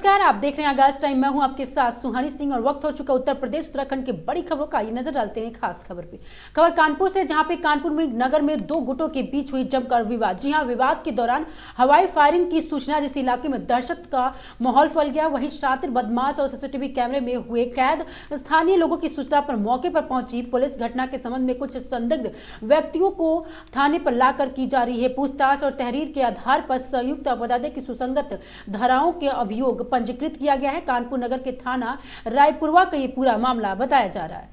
नमस्कार, आप देख रहे हैं आगाज टाइम। मैं हूं आपके साथ सुहानी सिंह और वक्त हो चुका उत्तर प्रदेश उत्तराखंड की बड़ी खबरों का। ये नजर डालते हैं खास खबर पे। खबर कानपुर से, जहां पे कानपुर में नगर में दो गुटों के बीच हुई जमकर विवाद। जी हां, विवाद के दौरान हवाई फायरिंग की सूचना, जिस इलाके में दहशत का माहौल फैल गया। वहीं शातिर बदमाश और सीसीटीवी कैमरे में हुए कैद। स्थानीय लोगों की सूचना पर मौके पर पहुंची पुलिस घटना के संबंध में कुछ संदिग्ध व्यक्तियों को थाने पर लाकर की जा रही है पूछताछ और तहरीर के आधार पर संयुक्त बता दें कि सुसंगत धाराओं के अभियोग पंजीकृत किया गया है। कानपुर नगर के थाना रायपुरवा का ये पूरा मामला बताया जा रहा है।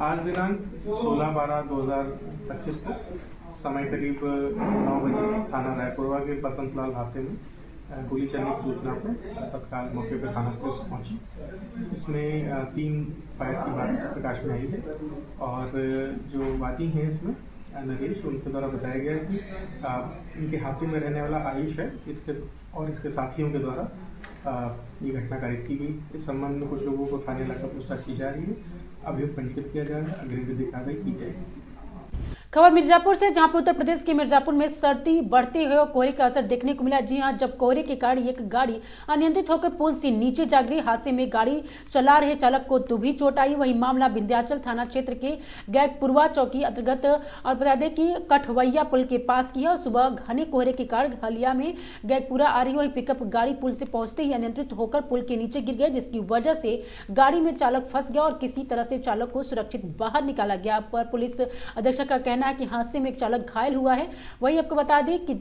आज दिनांक 16/12/2025 को समय करीब 9 बजे थाना रायपुरवा के बसंत लाल भाते में गोली चलने की सूचना पर तत्काल मौके पर थाना पुलिस पहुंची। इसमें 3 फायर की बात प्रकाश में आई है और जो वादी हैं इसमें नरेश, उनके द्वारा बताया गया है कि इनके हाथी में रहने वाला आयुष है, इसके साथियों के द्वारा ये घटना कारित की गई। इस संबंध में कुछ लोगों को थाने लाकर पूछताछ की जा रही है। अभियोग पंजीकृत किया जा रहा है, अग्रिम विधिक कार्रवाई की जाएगी। खबर मिर्जापुर से, जहां पर उत्तर प्रदेश के मिर्जापुर में सर्दी बढ़ते हुए कोहरे का असर देखने को मिला। जी हां, जब कोहरे के कारण एक गाड़ी अनियंत्रित होकर पुल से नीचे जा गिरी। हादसे में गाड़ी चला रहे चालक को तो भी चोट आई। वही मामला विंध्याचल थाना क्षेत्र के गैकपुरवा चौकी अंतर्गत और बता दें कि कठवैया पुल के पास की है। सुबह घने कोहरे के कारण हलिया में गैकपुरा आ रही वही पिकअप गाड़ी पुल से पहुंचते ही अनियंत्रित होकर पुल के नीचे गिर गई, जिसकी वजह से गाड़ी में चालक फंस गया और किसी तरह से चालक को सुरक्षित बाहर निकाला गया। पर पुलिस अधीक्षक का कहना है कि हादसे में एक चालक घायल हुआ है। वहीं आपको बता दें कि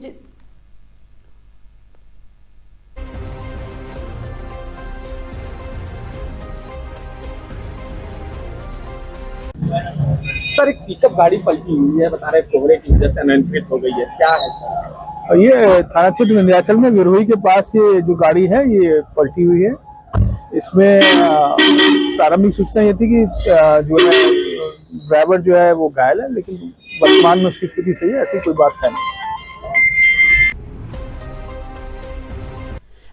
सर एक पिकअप गाड़ी पलटी हुई है, बता रहे कोहरे की वजह से अनियंत्रित हो गई है, क्या है सर? ये थाना क्षेत्र विंध्याचल में विरोही के पास ये जो गाड़ी है ये पलटी हुई है। इसमें प्रारंभिक सूचना ये थी कि जो है ड्राइवर जो है वो घायल है, लेकिन वर्तमान में उसकी स्थिति सही है, ऐसी कोई बात है नहीं।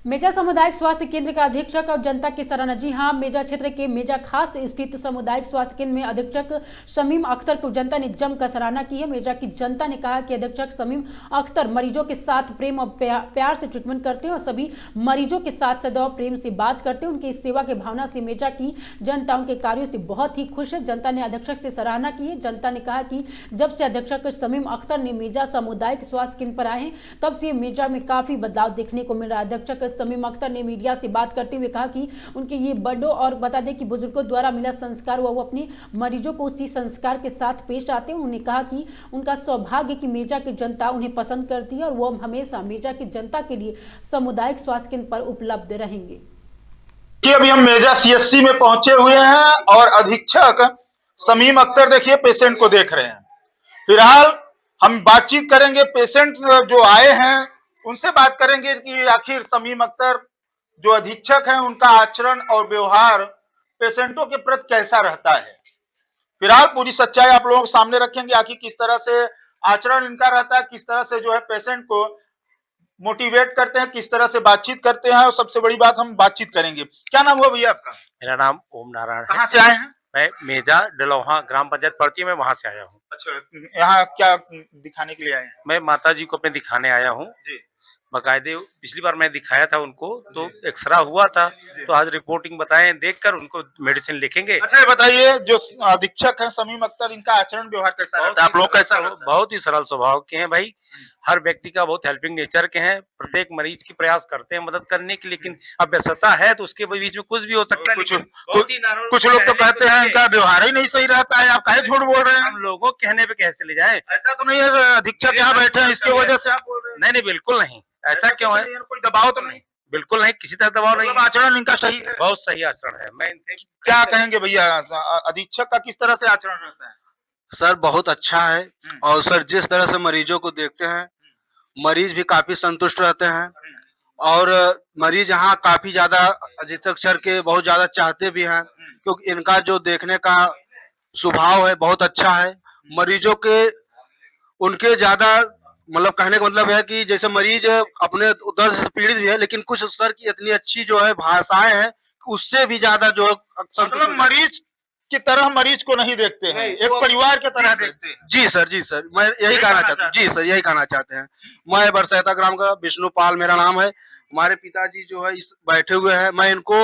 मेजा सामुदायिक स्वास्थ्य केंद्र का अधीक्षक और जनता की सराहना। जी हां, मेजा क्षेत्र के मेजा खास स्थित सामुदायिक स्वास्थ्य केंद्र में अधीक्षक शमीम अख्तर को जनता ने जमकर सराहना की है। मेजा की जनता ने कहा कि अधीक्षक शमीम अख्तर मरीजों के साथ प्रेम और प्यार से ट्रीटमेंट करते हैं और सभी मरीजों के साथ सदैव प्रेम से बात करते हैं। उनकी इस सेवा की भावना से मेजा की जनता उनके कार्यों से बहुत ही खुश है। जनता ने अधीक्षक से सराहना की है। जनता ने कहा कि जब से अधीक्षक शमीम अख्तर ने मेजा सामुदायिक स्वास्थ्य केंद्र पर आए हैं, तब से मेजा में काफी बदलाव देखने को मिल रहा है। अधीक्षक शमीम अख्तर ने मीडिया से बात करते हुए कहा कि उनके ये बड़ों और बता दें कि बुजुर्गों द्वारा मिला संस्कार वो अपने मरीजों को उसी संस्कार के साथ पेश आते हैं। उन्होंने कहा कि उनका सौभाग्य कि मेजा की जनता उन्हें पसंद करती है और वो हमेशा मेजा की जनता के लिए सामुदायिक स्वास्थ्य केंद्र पर उपलब्ध रहेंगे। अभी हम मेजा सीएससी में पहुंचे हुए हैं और अधीक्षक शमीम अख्तर देखिए पेशेंट को देख रहे हैं। फिलहाल हम बातचीत करेंगे, पेशेंट जो आए हैं उनसे बात करेंगे कि आखिर शमीम अख्तर जो अधीक्षक हैं उनका आचरण और व्यवहार पेशेंटों के प्रति कैसा रहता है। फिलहाल पूरी सच्चाई आप लोगों के सामने रखेंगे, आखिर किस तरह से आचरण इनका रहता है, किस तरह से जो है पेशेंट को मोटिवेट करते हैं, किस तरह से बातचीत करते हैं और सबसे बड़ी बात हम बातचीत करेंगे। क्या नाम हुआ भैया आपका? मेरा नाम ओम नारायण है। कहाँ से आए हैं? मैं मेजा डलोहा ग्राम पंचायत पड़ती है, मैं वहां से आया हूँ। अच्छा, यहाँ क्या दिखाने के लिए आए हैं? मैं माता जी को अपने दिखाने आया हूँ जी। बकायदे। पिछली बार मैं दिखाया था उनको तो एक्सरा हुआ था, तो आज रिपोर्टिंग बताएं, देखकर उनको मेडिसिन लिखेंगे। अच्छा, ये बताइए जो अधीक्षक हैं शमीम अख्तर, इनका आचरण व्यवहार कैसा रहता है? आप लोग कैसा रहता है? बहुत ही सरल स्वभाव के हैं भाई, हर व्यक्ति का बहुत हेल्पिंग नेचर के हैं। प्रत्येक मरीज की प्रयास करते हैं मदद करने की, लेकिन अब व्यस्तता है तो उसके बीच में कुछ भी हो सकता है। कुछ लोग तो कहते हैं इनका व्यवहार ही नहीं सही रहता है, आप काहे झूठ बोल रहे हैं? हम लोगों कहने पे कैसे ले जाए? ऐसा तो नहीं है अधीक्षक यहाँ बैठे हैं इसकी वजह से आप बोल रहे हैं? नहीं, बिल्कुल नहीं, ऐसा क्यों है? कोई दबाव तो नहीं? बिल्कुल नहीं, किसी तरह दबाव नहीं। आचरण इनका सही है, बहुत सही आचरण है। मैं इनसे क्या कहेंगे भैया, अधीक्षक का किस तरह से आचरण रहता है? सर बहुत अच्छा है और सर जिस तरह से मरीजों को देखते हैं, मरीज भी काफी संतुष्ट रहते हैं और मरीज यहाँ काफी ज्यादा अधीक्षक सर के बहुत ज्यादा चाहते भी हैं, क्योंकि इनका जो देखने का स्वभाव है बहुत अच्छा है। मरीजों के उनके ज्यादा मतलब कहने का मतलब है कि जैसे मरीज अपने दर्द से पीड़ित भी है, लेकिन कुछ सर की इतनी अच्छी जो है भाषाएं हैं उससे भी ज्यादा जो मतलब मरीज की तरह मरीज को नहीं देखते हैं, एक परिवार की तरह देखते हैं। जी सर, मैं यही कहना चाहता हूँ। जी सर, यही कहना चाहते हैं। मैं बरसैता ग्राम का विष्णुपाल मेरा नाम है। हमारे पिताजी जो है इस बैठे हुए हैं। मैं इनको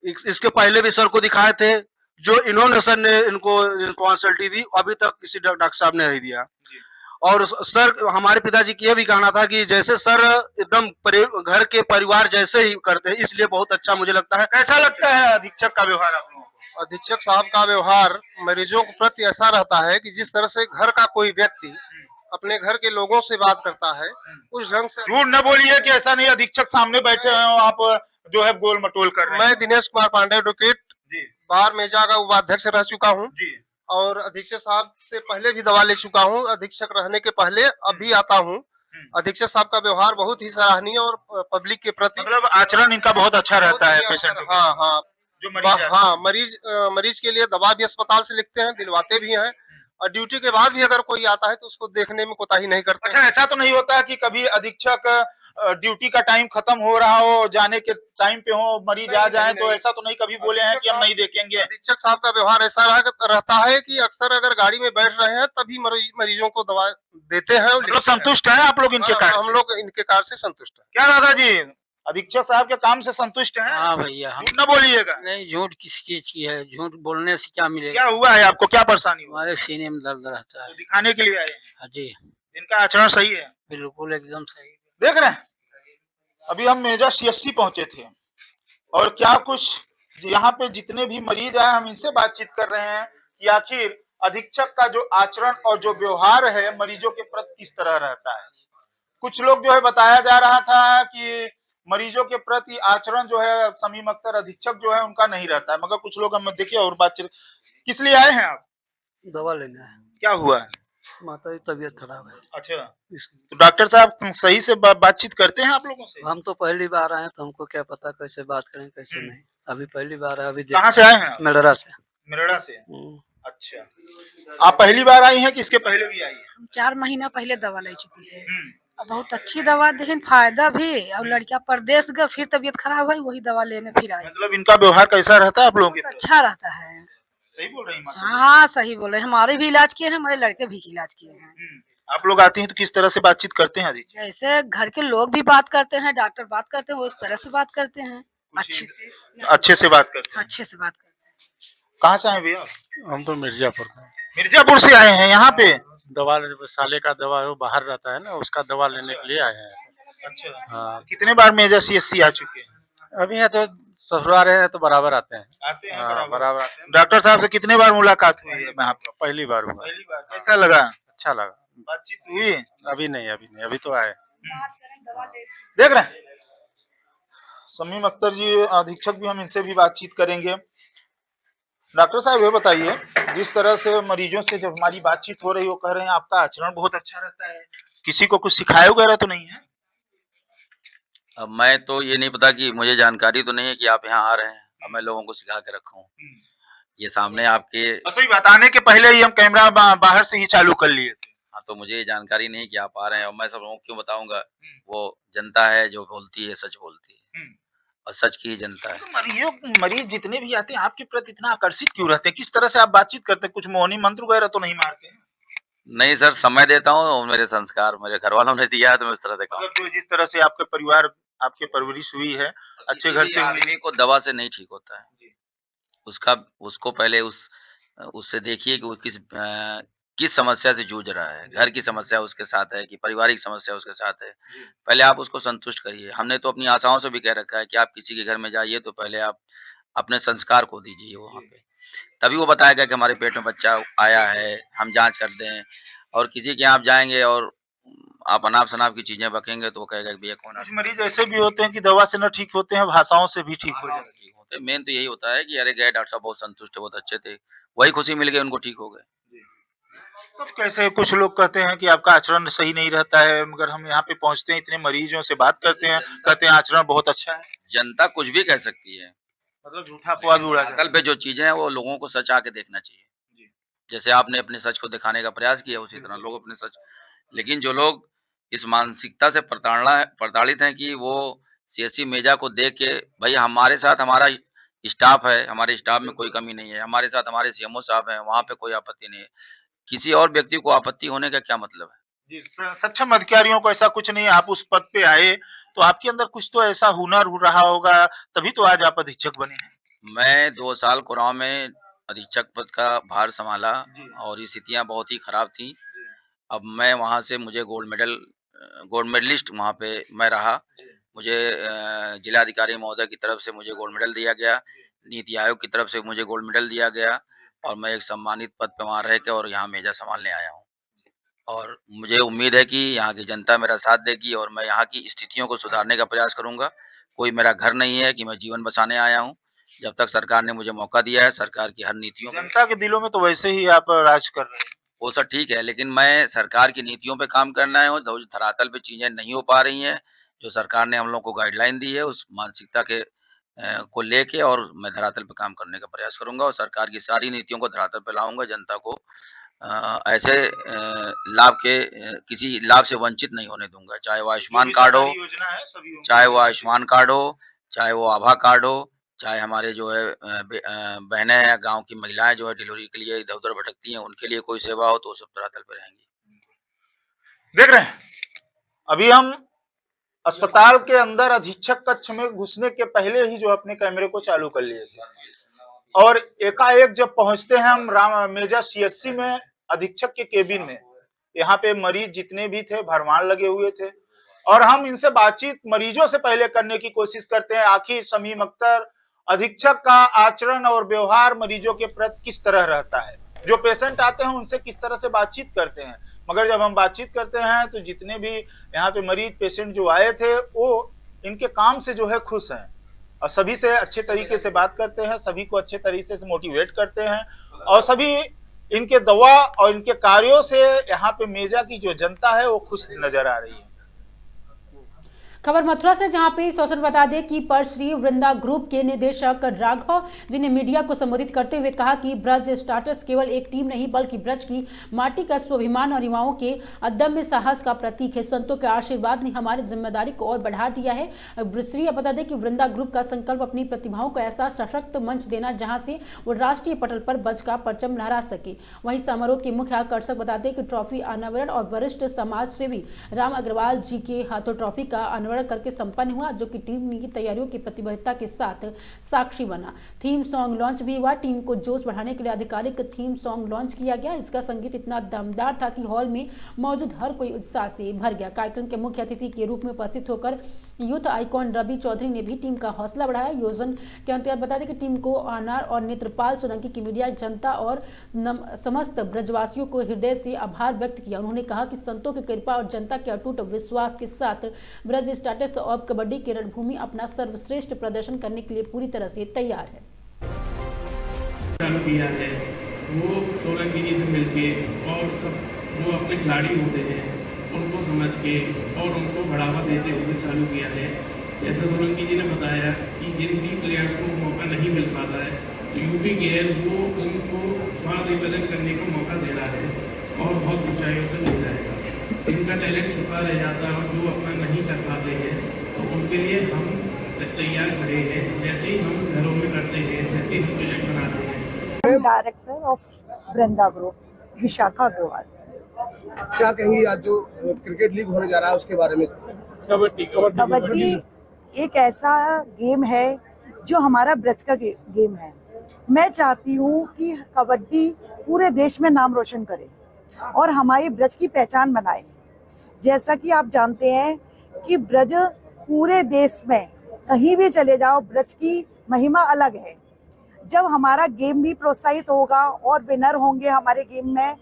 इसके पहले भी सर को दिखाए थे, जो इन्होंने सर ने इनको रिस्पॉन्सिबिलिटी दी, अभी तक किसी डॉक्टर साहब ने नहीं दिया। और सर हमारे पिताजी की ये भी कहना था कि जैसे सर एकदम घर के परिवार जैसे ही करते हैं, इसलिए बहुत अच्छा मुझे लगता है। कैसा लगता है अधीक्षक का व्यवहार आप लोगों को? अधीक्षक साहब का व्यवहार मरीजों के प्रति ऐसा रहता है कि जिस तरह से घर का कोई व्यक्ति अपने घर के लोगों से बात करता है, उस ढंग से। झूठ न बोलिए कि ऐसा नहीं अधीक्षक सामने बैठे हैं आप जो है गोल मटोल कर रहे हैं। मैं दिनेश कुमार पांडे एडवोकेट जी बाहर मेजा का उपाध्यक्ष रह चुका हूँ जी और अधीक्षक साहब से पहले भी दवा ले चुका हूँ। अधीक्षक रहने के पहले अब भी आता हूँ। अधीक्षक साहब का व्यवहार बहुत ही सराहनीय और पब्लिक के प्रति मतलब आचरण इनका बहुत अच्छा रहता है पेशेंट का। हाँ हाँ जो मरीज है। हाँ, मरीज के लिए दवा भी अस्पताल से लिखते हैं, दिलवाते भी हैं और ड्यूटी के बाद भी अगर कोई आता है तो उसको देखने में कोताही नहीं करते। अच्छा, ऐसा तो नहीं होता कि कभी अधीक्षक ड्यूटी का टाइम खत्म हो रहा हो, जाने के टाइम पे हो, मरीज आ जाए तो ऐसा तो नहीं कभी बोले हैं कि हम नहीं देखेंगे? अधीक्षक साहब का व्यवहार ऐसा रहता है कि अक्सर अगर गाड़ी में बैठ रहे हैं तभी मरीजों को दवा देते हैं। मतलब संतुष्ट हैं आप लोग इनके कार्य हम से? लोग इनके कार्य से संतुष्ट हैं। क्या दादाजी, अधीक्षक साहब के काम से संतुष्ट हैं? हाँ भैया, हम झूठ न बोलिएगा। नहीं, झूठ किस चीज की है? झूठ बोलने से क्या मिलेगा? क्या हुआ है आपको, क्या परेशानी हुआ? हमारे सीने में दर्द रहता है। तो दिखाने के लिए आए हैं? हाँ जी, इनका आचरण सही है? बिल्कुल एकदम सही। देख रहे हैं, अभी हम मेजा सीएससी पहुंचे थे और क्या कुछ यहाँ पे जितने भी मरीज आए हम इनसे बातचीत कर रहे हैं कि आखिर अधीक्षक का जो आचरण और जो व्यवहार है मरीजों के प्रति किस तरह रहता है। कुछ लोग जो है बताया जा रहा था कि मरीजों के प्रति आचरण जो है शमीम अख्तर अधीक्षक जो है उनका नहीं रहता है, मगर कुछ लोग हम देखिए और बातचीत। किस लिए आए हैं आप? दवा लेना है, क्या हुआ है? माता की तबीयत खराब है। अच्छा, तो डॉक्टर साहब सही से बातचीत करते हैं आप लोगों से? हम तो पहली बार आए तो हमको क्या पता कैसे बात करें कैसे नहीं। अभी पहली बार है। अभी कहाँ से आए हैं आप? मेडरा से। मेरड़ा से। अच्छा, आप पहली बार आई हैं कि इसके पहले भी आई हैं? 4 महीना पहले दवा ले चुकी है। और बहुत अच्छी दवा देन, फायदा भी। और लड़कियां परदेश गए, फिर तबीयत खराब हुई, वही दवा लेने फिर आई। मतलब इनका व्यवहार कैसा रहता है आप लोगों के? अच्छा रहता है। सही बोल रही हैं? हाँ सही बोले, हमारे भी इलाज किए हैं, हमारे लड़के भी इलाज किए हैं। आप लोग आती हैं तो किस तरह से बातचीत करते हैं? अधी जैसे घर के लोग भी बात करते हैं, डॉक्टर बात करते हैं, वो उस तरह से बात करते हैं। अच्छे से अच्छे से बात करते हैं। अच्छे से बात करते हैं। कहाँ से आए भैया? हम तो मिर्जापुर का मिर्जापुर से आए हैं यहाँ पे? दवा साले का दवा वो बाहर रहता है ना, उसका दवा लेने के लिए आए हैं। अच्छा, हाँ, कितने बार मेजा सीएससी आ चुके हैं? अभी है तो ससुराल है तो बराबर आते हैं। आते हैं हाँ, बराबर आते हैं। डॉक्टर साहब से कितने बार मुलाकात हुई है यहाँ पे? पहली बार हुआ। पहली बार। कैसा लगा? अच्छा लगा। बातचीत हुई? अभी नहीं, अभी तो आए। देख रहे हैं शमीम अख्तर जी अधीक्षक भी, हम इनसे भी बातचीत करेंगे। डॉक्टर साहब ये बताइए, जिस तरह से मरीजों से जब हमारी बातचीत हो रही हो, कह रहे हैं आपका आचरण बहुत अच्छा रहता है, किसी को कुछ सिखाए वगैरह तो नहीं है? अब मैं तो ये नहीं पता कि मुझे जानकारी तो नहीं है कि आप यहाँ आ रहे हैं, अब मैं लोगों को सिखा के रखा हूँ। ये सामने आपके असली बताने के पहले ही हम कैमरा बाहर से ही चालू कर लिए थे। हाँ, तो मुझे ये जानकारी नहीं कि आप आ रहे हैं, और मैं सब लोगों को क्यों बताऊंगा? वो जनता है जो बोलती है, सच बोलती है, और सच की ही जनता है। तो मरीज जितने भी आते हैं आपके प्रति इतना आकर्षित क्यों रहते हैं? किस तरह से आप बातचीत करते हैं? कुछ मोहनी मंत्र वगैरह तो नहीं मारते हैं? नहीं सर, समय देता हूँ और मेरे संस्कार मेरे घर वालों ने दिया है तो मैं उस तरह से कहूँ। मतलब जिस तरह से आपके परिवार, आपके परवरिश हुई है, अच्छे घर से हुई आदमी को दवा से नहीं ठीक होता है। उसको पहले उससे देखिए कि वो किस समस्या से जूझ रहा है। घर की समस्या उसके साथ है कि पारिवारिक समस्या उसके साथ है, पहले आप उसको संतुष्ट करिए। हमने तो अपनी आशाओं से भी कह रखा है कि आप किसी के घर में जाइए तो पहले आप अपने संस्कार को दीजिए वहाँ पे, तभी वो बताएगा कि हमारे पेट में बच्चा आया है, हम जांच कर दें। और किसी के यहाँ आप जाएंगे और आप अनाप शनाप की चीजें बकेंगे तो वो कहेगा कि भैया कौन। कुछ मरीज ऐसे भी होते हैं कि दवा से न ठीक होते हैं, भाषाओं से भी ठीक हो जाते हैं। मेन तो यही होता है कि अरे गए डॉक्टर साहब बहुत संतुष्ट है, बहुत अच्छे थे, वही खुशी मिल गई, उनको ठीक हो गए। तो कैसे कुछ लोग कहते हैं कि आपका आचरण सही नहीं रहता है, मगर हम यहाँ पे पहुँचते हैं, इतने मरीजों से बात करते हैं, कहते हैं आचरण बहुत अच्छा है। जनता कुछ भी कह सकती है, मतलब झूठा अफवाह भी उड़ा कल पे जो चीजें हैं वो लोगों को सच आके देखना चाहिए। जैसे आपने अपने सच को दिखाने का प्रयास किया, उसी तरह लोग अपने सच। लेकिन जो लोग इस मानसिकता से प्रताड़ित हैं कि वो सीएससी मेजा को देख के भाई हमारे साथ हमारा स्टाफ है, हमारे स्टाफ में कोई कमी नहीं है, हमारे साथ हमारे सीएमओ साहब हैं, वहाँ पे कोई आपत्ति नहीं है। किसी और व्यक्ति को आपत्ति होने का क्या मतलब है? जी, सक्षम अधिकारियों को ऐसा कुछ नहीं है, आप उस पद पे आए तो आपके अंदर कुछ तो ऐसा हुनर हो रहा होगा, तभी तो आज आप अधीक्षक बने हैं। मैं 2 साल कुराव में अधीक्षक पद का भार संभाला और स्थितियाँ बहुत ही खराब थी। अब मैं वहाँ से मुझे गोल्ड मेडलिस्ट वहाँ पे मैं रहा। मुझे जिलाधिकारी महोदय की तरफ से मुझे गोल्ड मेडल दिया गया, नीति आयोग की तरफ से मुझे गोल्ड मेडल दिया गया और मैं एक सम्मानित पद पे वहाँ रह के और यहाँ मेजा संभालने आया हूँ। और मुझे उम्मीद है कि यहाँ की जनता मेरा साथ देगी और मैं यहाँ की स्थितियों को सुधारने का प्रयास करूँगा। कोई मेरा घर नहीं है कि मैं जीवन बसाने आया हूँ। जब तक सरकार ने मुझे मौका दिया है, सरकार की हर नीतियों जनता के दिलों में तो वैसे ही आप राज कर रहे हैं। वो सब ठीक है, लेकिन मैं सरकार की नीतियों पे काम करना है और जो धरातल पे चीज़ें नहीं हो पा रही हैं, जो सरकार ने हम लोग को गाइडलाइन दी है, उस मानसिकता के को लेके और मैं धरातल पे काम करने का प्रयास करूँगा और सरकार की सारी नीतियों को धरातल पे लाऊँगा। जनता को ऐसे किसी लाभ से वंचित नहीं होने दूँगा, चाहे वो आयुष्मान कार्ड हो, चाहे वो आभा कार्ड हो, चाहे हमारे जो है बहनें हैं, गाँव की महिलाएँ जो है डिलीवरी के लिए इधर-उधर भटकती हैं, उनके लिए कोई सेवा हो तो वो सब धरातल पे रहेंगी। देख रहे हैं, अभी हम अस्पताल के अंदर अधीक्षक कक्ष में घुसने के पहले ही जो अपने कैमरे को चालू कर लिए थे और एकाएक जब पहुंचते हैं हम मेजा सीएचसी में अधीक्षक के केबिन में, यहाँ पे मरीज जितने भी थे भरमार लगे हुए थे और हम इनसे बातचीत मरीजों से पहले करने की कोशिश करते हैं। आखिर शमीम अख्तर अधीक्षक का आचरण और व्यवहार मरीजों के प्रति किस तरह रहता है, जो पेशेंट आते हैं उनसे किस तरह से बातचीत करते हैं। मगर जब हम बातचीत करते हैं तो जितने भी यहाँ पे मरीज पेशेंट जो आए थे वो इनके काम से जो है खुश हैं और सभी से अच्छे तरीके से बात करते हैं, सभी को अच्छे तरीके से मोटिवेट करते हैं और सभी इनके दवा और इनके कार्यों से यहाँ पे मेजा की जो जनता है वो खुश नजर आ रही है। खबर मथुरा से, जहां पे इस अवसर बता दें कि पर श्री वृंदा ग्रुप के निदेशक राघव जी ने मीडिया को संबोधित करते हुए कहा कि ब्रज स्टार्टर्स केवल एक टीम नहीं बल्कि ब्रज की माटी का स्वाभिमान और युवाओं के अदम्य साहस का प्रतीक है। संतों के आशीर्वाद ने हमारी जिम्मेदारी को और बढ़ा दिया है। श्री बता दें कि वृंदा ग्रुप का संकल्प अपनी प्रतिभाओं को ऐसा सशक्त मंच देना जहाँ से वो राष्ट्रीय पटल पर ब्रज का परचम लहरा सके। वहीं समारोह के मुख्य आकर्षक बता दें कि ट्रॉफी अनावरण और वरिष्ठ समाज सेवी राम अग्रवाल जी के हाथों ट्रॉफी का करके संपन्न हुआ, जो कि टीम की तैयारियों की प्रतिबद्धता के साथ साक्षी बना। थीम सॉन्ग लॉन्च भी हुआ। टीम को जोश बढ़ाने के लिए आधिकारिक थीम सॉन्ग लॉन्च किया गया। इसका संगीत इतना दमदार था कि हॉल में मौजूद हर कोई उत्साह से भर गया। कार्यक्रम के मुख्य अतिथि के रूप में उपस्थित होकर यूथ आइकॉन रवि चौधरी ने भी टीम का हौसला बढ़ाया। योजन के अंतर्गत बता दें कि टीम को अनार और नेत्रपाल सोलंकी की मीडिया जनता और समस्त ब्रजवासियों को हृदय से आभार व्यक्त किया। उन्होंने कहा कि संतों की कृपा और जनता के अटूट विश्वास के साथ ब्रज स्टार्टर्स और कबड्डी की रणभूमि अपना सर्वश्रेष्ठ प्रदर्शन करने के लिए पूरी तरह से तैयार है। किया है वो सोलंकी जी से मिलके और सब वो अपने खिलाड़ी होते हैं उनको समझ के और उनको बढ़ावा देते हुए चालू किया है। जैसे सोलंकी जी ने बताया कि जिन भी प्लेयर्स को मौका नहीं मिल पाता है तो यूपी गेयर वो उनको वहाँ रिप्रेजेंट करने का मौका दे रहा है और बहुत ऊंचाइयों पर ले जाएगा। इनका टैलेंट छुपा रह जाता है और जो अपना नहीं कर पाते हैं तो उनके लिए हम तैयार खड़े हैं, जैसे ही हम घरों में करते हैं, जैसे ही हम प्रोजेक्ट बनाते हैं। Director of Vrinda group Vishakha Agarwal. क्या कहेंगी आज जो क्रिकेट लीग होने जा रहा है उसके बारे में? कबड्डी एक ऐसा गेम है जो हमारा ब्रज का गेम है। मैं चाहती हूँ कि कबड्डी पूरे देश में नाम रोशन करे और हमारी ब्रज की पहचान बनाए। जैसा कि आप जानते हैं कि ब्रज पूरे देश में कहीं भी चले जाओ ब्रज की महिमा अलग है। जब हमारा गेम भी प्रोत्साहित होगा और विनर होंगे हमारे गेम में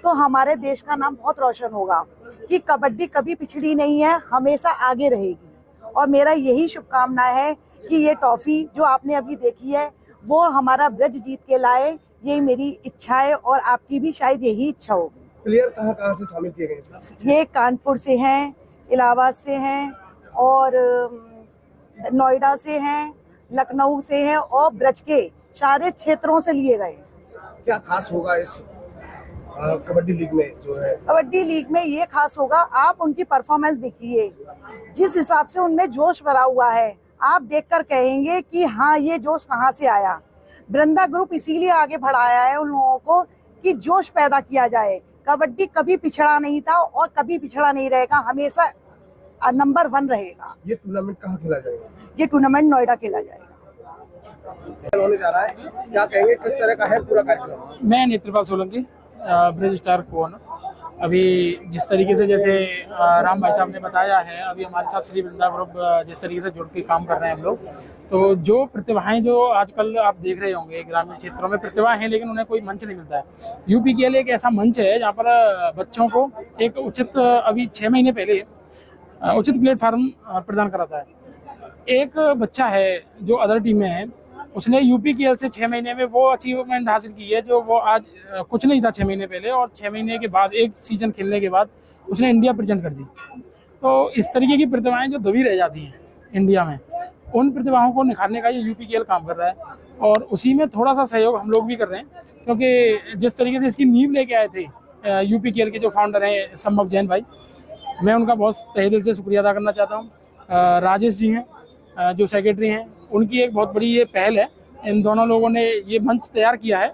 तो हमारे देश का नाम बहुत रोशन होगा कि कबड्डी कभी पिछड़ी नहीं है, हमेशा आगे रहेगी। और मेरा यही शुभकामना है कि ये ट्रॉफी जो आपने अभी देखी है वो हमारा ब्रज जीत के लाए, यही मेरी इच्छा है और आपकी भी शायद यही इच्छा होगी। प्लेयर कहाँ से शामिल किए गए? ये कानपुर से हैं, इलाहाबाद से हैं और नोएडा से हैं, लखनऊ से हैं और ब्रज के सारे क्षेत्रों से लिए गए। क्या खास होगा इस कबड्डी लीग में? जो है कबड्डी लीग में ये खास होगा, आप उनकी परफॉर्मेंस देखिए, जिस हिसाब से उनमें जोश भरा हुआ है, आप देखकर कहेंगे कि हाँ ये जोश कहाँ से आया। वृंदा ग्रुप इसीलिए आगे बढ़ाया है उन लोगों को कि जोश पैदा किया जाए। कबड्डी कभी पिछड़ा नहीं था और कभी पिछड़ा नहीं रहेगा, हमेशा नंबर 1 रहेगा। ये टूर्नामेंट कहाँ खेला जाएगा? ये टूर्नामेंट नोएडा खेला जाएगा। होने जा रहा है, क्या कहेंगे, किस तरह का है पूरा कार्यक्रम? मैं नेत्रपाल सोलंकी, ब्रिज स्टार को ओनर। अभी जिस तरीके से जैसे राम भाई साहब ने बताया है, अभी हमारे साथ श्री वृंदा ग्रुप जिस तरीके से जुड़ के काम कर रहे हैं हम लोग, तो जो प्रतिभाएं जो आजकल आप देख रहे होंगे ग्रामीण क्षेत्रों में प्रतिभाएं हैं लेकिन उन्हें कोई मंच नहीं मिलता है। यूपी के लिए एक ऐसा मंच है जहाँ पर बच्चों को एक उचित, अभी 6 महीने पहले उचित प्लेटफार्म प्रदान कराता है। एक बच्चा है जो अदर टीम में है, उसने यूपी के से 6 महीने में वो अचीवमेंट हासिल की है जो वो आज कुछ नहीं था 6 महीने पहले, और 6 महीने के बाद एक सीजन खेलने के बाद उसने इंडिया प्रेजेंट कर दी। तो इस तरीके की प्रतिभाएं जो दबी रह जाती हैं इंडिया में, उन प्रतिभाओं को निखारने का ये यूपीकेएल काम कर रहा है, और उसी में थोड़ा सा सहयोग हम लोग भी कर रहे हैं। क्योंकि जिस तरीके से इसकी नींव लेके आए थे यूपीकेएल के जो फाउंडर हैं संभव जैन भाई, मैं उनका बहुत तहे दिल से शुक्रिया अदा करना चाहता हूँ। राजेश जी हैं जो सेक्रेटरी हैं, उनकी एक बहुत बड़ी ये पहल है। इन दोनों लोगों ने ये मंच तैयार किया है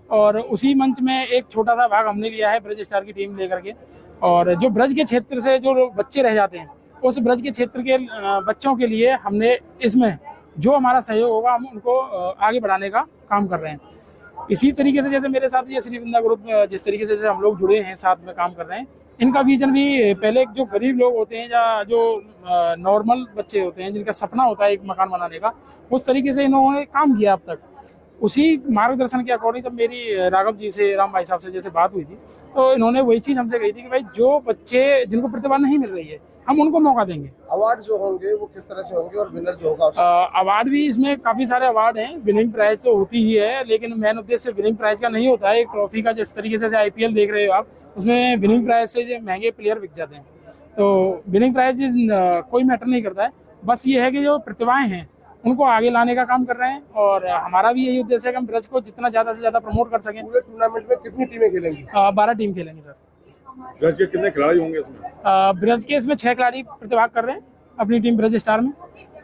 और उसी मंच में एक छोटा सा भाग हमने लिया है ब्रज स्टार की टीम लेकर के। और जो ब्रज के क्षेत्र से जो बच्चे रह जाते हैं, उस ब्रज के क्षेत्र के बच्चों के लिए हमने इसमें जो हमारा सहयोग होगा हम उनको आगे बढ़ाने का काम कर रहे हैं। इसी तरीके से जैसे मेरे साथ ये श्री वृंदा ग्रुप जिस तरीके से हम लोग जुड़े हैं, साथ में काम कर रहे हैं, इनका विजन भी पहले जो गरीब लोग होते हैं या जो नॉर्मल बच्चे होते हैं जिनका सपना होता है एक मकान बनाने का, उस तरीके से इन्होंने काम किया अब तक। उसी मार्गदर्शन के अकॉर्डिंग जब मेरी राघव जी से, राम भाई साहब से जैसे बात हुई थी, तो इन्होंने वही चीज़ हमसे कही थी कि भाई जो बच्चे जिनको प्रतिभा नहीं मिल रही है हम उनको मौका देंगे। अवार्ड जो होंगे वो किस तरह से होंगे और विनर जो होगा? अवार्ड भी इसमें काफ़ी सारे अवार्ड हैं। विनिंग प्राइज तो होती ही है, लेकिन मेन उद्देश्य विनिंग प्राइज का नहीं होता है। एक ट्रॉफी का जिस तरीके से IPL देख रहे हो आप, उसमें विनिंग प्राइज से जो महंगे प्लेयर बिक जाते हैं, तो विनिंग प्राइज कोई मैटर नहीं करता है। बस ये है कि जो प्रतिभाएं हैं उनको आगे लाने का काम कर रहे हैं, और हमारा भी यही उद्देश्य है कि हम ब्रज को जितना ज़्यादा से ज़्यादा प्रमोट कर सकें। पूरे टूर्नामेंट में कितनी टीमें खेलेंगी? 12 टीम खेलेंगे सर। ब्रज के कितने खिलाड़ी होंगे इसमें? ब्रज के इसमें 6 खिलाड़ी प्रतिभाग कर रहे हैं अपनी टीम ब्रज स्टार में,